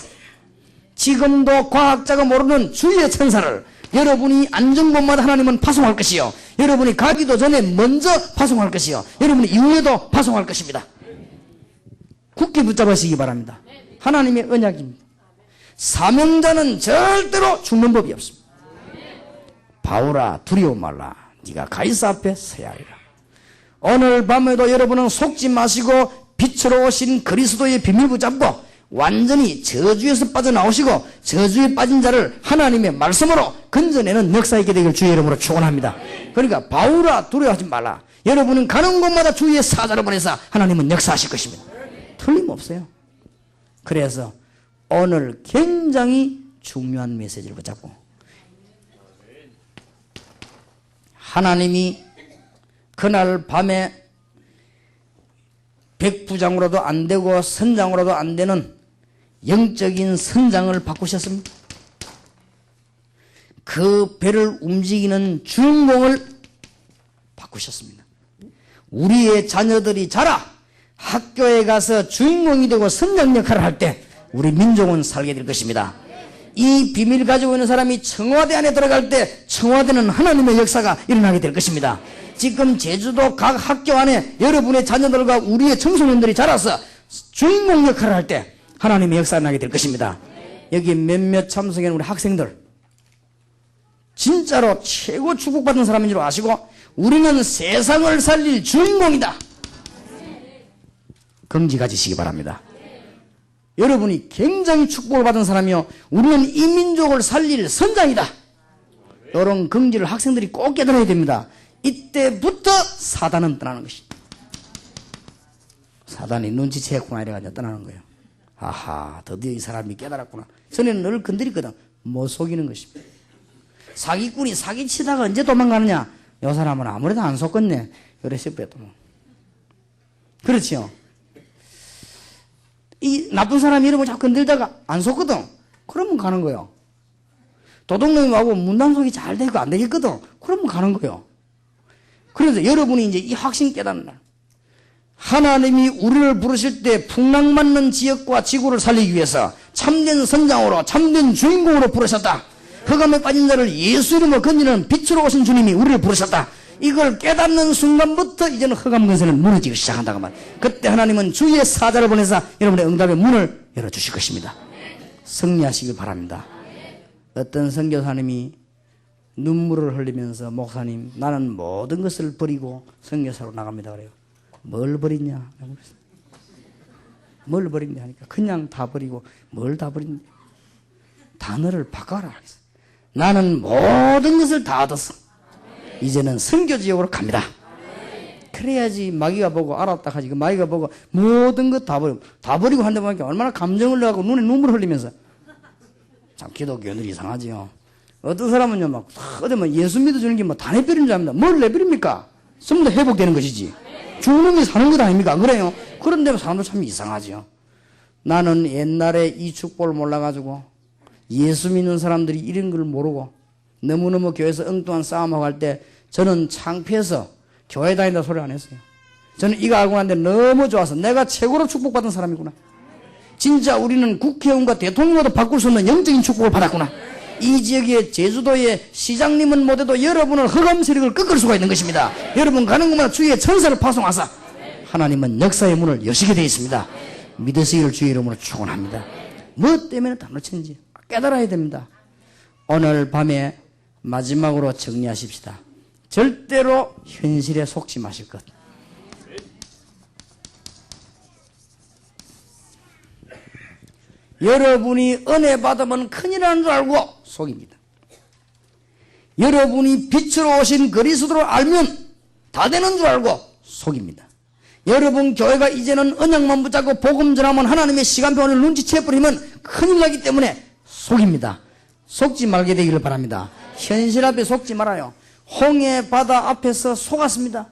지금도 과학자가 모르는 주의 천사를 여러분이 앉은 곳마다 하나님은 파송할 것이요, 여러분이 가기도 전에 먼저 파송할 것이요, 여러분이 이후에도 파송할 것입니다. 굳게 붙잡으시기 바랍니다. 하나님의 언약입니다. 사명자는 절대로 죽는 법이 없습니다. 바울아 두려워 말라, 네가 가이사 앞에 서야 하리라. 오늘 밤에도 여러분은 속지 마시고 빛으로 오신 그리스도의 비밀 붙잡고 완전히 저주에서 빠져나오시고 저주에 빠진 자를 하나님의 말씀으로 건져내는 역사 있게 되길 주의 이름으로 축원합니다. 그러니까 바울아 두려워하지 말라. 여러분은 가는 곳마다 주의 사자를 보내서 하나님은 역사하실 것입니다. 틀림없어요. 그래서 오늘 굉장히 중요한 메시지를 붙잡고 하나님이 그날 밤에 백부장으로도 안 되고 선장으로도 안 되는 영적인 선장을 바꾸셨습니다. 그 배를 움직이는 주인공을 바꾸셨습니다. 우리의 자녀들이 자라 학교에 가서 주인공이 되고 선장 역할을 할 때 우리 민족은 살게 될 것입니다. 이 비밀을 가지고 있는 사람이 청와대 안에 들어갈 때 청와대는 하나님의 역사가 일어나게 될 것입니다. 지금 제주도 각 학교 안에 여러분의 자녀들과 우리의 청소년들이 자라서 주인공 역할을 할 때 하나님의 역사가 나게 될 것입니다. 여기 몇몇 참석한 우리 학생들 진짜로 최고 축복받은 사람인 줄 아시고 우리는 세상을 살릴 주인공이다. 긍지 가지시기 바랍니다. 여러분이 굉장히 축복을 받은 사람이요, 우리는 이 민족을 살릴 선장이다. 이런 긍지를 학생들이 꼭 깨달아야 됩니다. 이때부터 사단은 떠나는 것입니다. 사단이 눈치채구나 이래가지고 떠나는 거예요. 아하, 드디어 이 사람이 깨달았구나. 전에는 너를 건드렸거든. 못 속이는 것입니다. 사기꾼이 사기치다가 언제 도망가느냐? 이 사람은 아무래도 안 속겠네. 이래 싶어요. 그렇지요. 이 나쁜 사람이 이러고 자꾸 건들다가 안 속거든. 그러면 가는 거예요. 도둑놈하고 문단속이 잘 되고 안 되겠거든. 그러면 가는 거예요. 그래서 여러분이 이제 이 확신 깨닫는 날, 하나님이 우리를 부르실 때 풍랑맞는 지역과 지구를 살리기 위해서 참된 선장으로 참된 주인공으로 부르셨다. 흑암에 빠진 자를 예수 이름으로 건지는 빛으로 오신 주님이 우리를 부르셨다. 이걸 깨닫는 순간부터 이제는 흑암 근세는 무너지기 시작한다고 말이에요. 그때 하나님은 주의 사자를 보내서 여러분의 응답의 문을 열어주실 것입니다. 승리하시길 바랍니다. 어떤 선교사님이 눈물을 흘리면서 목사님 나는 모든 것을 버리고 선교사로 나갑니다 그래요. 뭘 버리냐? 뭘 버리냐 하니까 그냥 다 버리고 뭘 다 버리냐? 단어를 바꿔라. 나는 모든 것을 다 얻었어. 이제는 선교 지역으로 갑니다. 그래야지 마귀가 보고 알았다 하지. 그 마귀가 보고 모든 것 다 버리고 한다 보니까 얼마나 감정을 내고 눈에 눈물 흘리면서 참 기독교인들이 이상하지요. 어떤 사람은요 막 어디 뭐 예수 믿어주는 게 뭐 다 내버리는 줄 압니다. 뭘 내버립니까? 전부 다 회복되는 것이지. 죽는 게 사는 것 아닙니까? 그래요. 그런데 사람들 참 이상하죠. 나는 옛날에 이 축복을 몰라가지고 예수 믿는 사람들이 이런 걸 모르고 너무너무 교회에서 엉뚱한 싸움하고 할 때 저는 창피해서 교회 다닌다 소리 안 했어요. 저는 이거 알고 났는데 너무 좋아서 내가 최고로 축복받은 사람이구나. 진짜 우리는 국회의원과 대통령도 바꿀 수 없는 영적인 축복을 받았구나. 이 지역의 제주도의 시장님은 못해도 여러분을 흑암 세력을 꺾을 수가 있는 것입니다. 여러분 가는 곳마다 주의 천사를 파송하사 하나님은 역사의 문을 여시게 되어 있습니다. 믿으시기를 주의 이름으로 축원합니다. 뭐 때문에 다 놓쳤는지 깨달아야 됩니다. 오늘 밤에 마지막으로 정리하십시다. 절대로 현실에 속지 마실 것. 여러분이 은혜 받으면 큰일 나는 줄 알고 속입니다. 여러분이 빛으로 오신 그리스도를 알면 다 되는 줄 알고 속입니다. 여러분 교회가 이제는 언약만 붙잡고 복음 전하면 하나님의 시간표를 눈치채버리면 큰일 나기 때문에 속입니다. 속지 말게 되기를 바랍니다. 현실 앞에 속지 말아요. 홍해 바다 앞에서 속았습니다.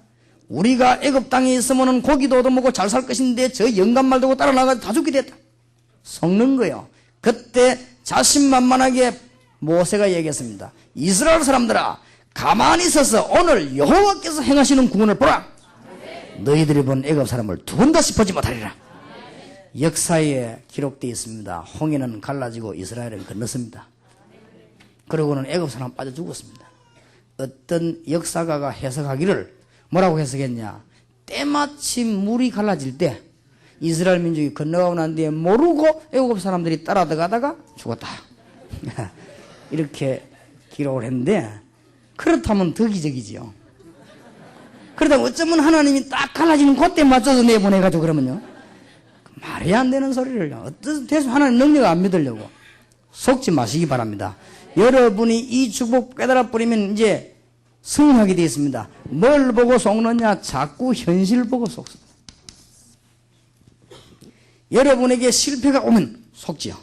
우리가 애굽 땅에 있으면 고기도 얻어먹고 잘 살 것인데 저 영감 말두고 따라 나가서 다 죽게 됐다. 속는 거예요. 그때 자신만만하게 모세가 얘기했습니다. 이스라엘 사람들아, 가만히 서서 오늘 여호와께서 행하시는 구원을 보라. 너희들이 본 애굽 사람을 두 번 다시 보지 못하리라. 역사에 기록되어 있습니다. 홍해는 갈라지고 이스라엘은 건넜습니다. 그러고는 애굽 사람 빠져 죽었습니다. 어떤 역사가가 해석하기를 뭐라고 해석했냐? 때마침 물이 갈라질 때 이스라엘 민족이 건너가고 난 뒤에 모르고 애굽 사람들이 따라 들어가다가 죽었다. 이렇게 기록을 했는데, 그렇다면 더 기적이지요. 그러다 어쩌면 하나님이 딱 갈라지는 그때 맞춰서 내보내가지고 그러면요, 말이 안 되는 소리를요. 어떤 대수 하나님 능력을 안 믿으려고. 속지 마시기 바랍니다. 여러분이 이 축복 깨달아 버리면 이제 승리하게 되어 있습니다. 뭘 보고 속느냐? 자꾸 현실을 보고 속습니다. 여러분에게 실패가 오면 속지요.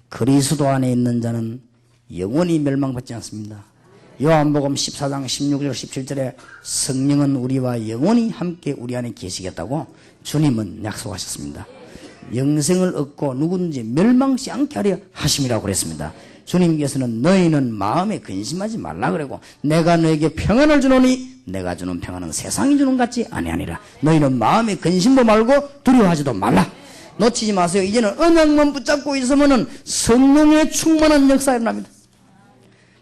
그리스도 안에 있는 자는 영원히 멸망받지 않습니다. 요한복음 14장 16절 17절에 성령은 우리와 영원히 함께 우리 안에 계시겠다고 주님은 약속하셨습니다. 영생을 얻고 누구든지 멸망치 않게 하려 하심이라고 그랬습니다. 주님께서는 너희는 마음에 근심하지 말라 그러고, 내가 너에게 평안을 주노니 내가 주는 평안은 세상이 주는 같지 아니하니라. 너희는 마음에 근심도 말고 두려워하지도 말라. 놓치지 마세요. 이제는 언약만 붙잡고 있으면은 성령의 충만한 역사가 일어납니다.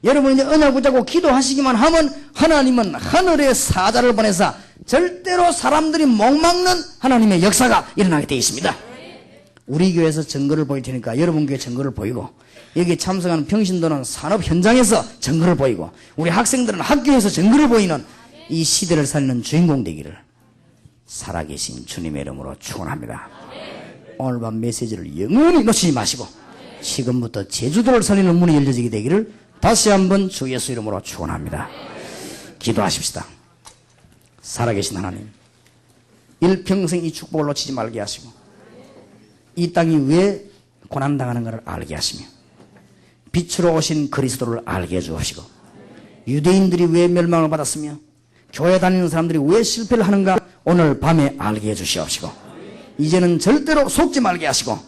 여러분 이제 언약 붙잡고 기도하시기만 하면 하나님은 하늘의 사자를 보내서 절대로 사람들이 목막는 하나님의 역사가 일어나게 되어 있습니다. 우리 교회에서 증거를 보일 테니까 여러분 교회 증거를 보이고, 여기 참석하는 평신도는 산업 현장에서 증거를 보이고, 우리 학생들은 학교에서 증거를 보이는 이 시대를 살리는 주인공 되기를 살아계신 주님의 이름으로 축원합니다. 오늘 밤 메시지를 영원히 놓치지 마시고 지금부터 제주도를 살리는 문이 열려지게 되기를 다시 한번 주 예수 이름으로 축원합니다. 기도하십시다. 살아계신 하나님, 일평생 이 축복을 놓치지 말게 하시고, 이 땅이 왜 고난당하는 것을 알게 하시며, 빛으로 오신 그리스도를 알게 해주옵시고, 유대인들이 왜 멸망을 받았으며 교회 다니는 사람들이 왜 실패를 하는가 오늘 밤에 알게 해주시옵시고, 이제는 절대로 속지 말게 하시고,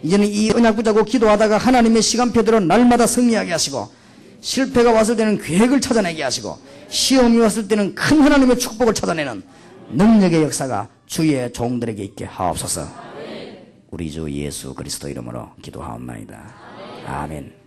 이제는 이 언약 붙잡고 기도하다가 하나님의 시간표대로 날마다 승리하게 하시고, 실패가 왔을 때는 계획을 찾아내게 하시고, 시험이 왔을 때는 큰 하나님의 축복을 찾아내는 능력의 역사가 주의 종들에게 있게 하옵소서. 우리 주 예수 그리스도 이름으로 기도하옵나이다. 아멘.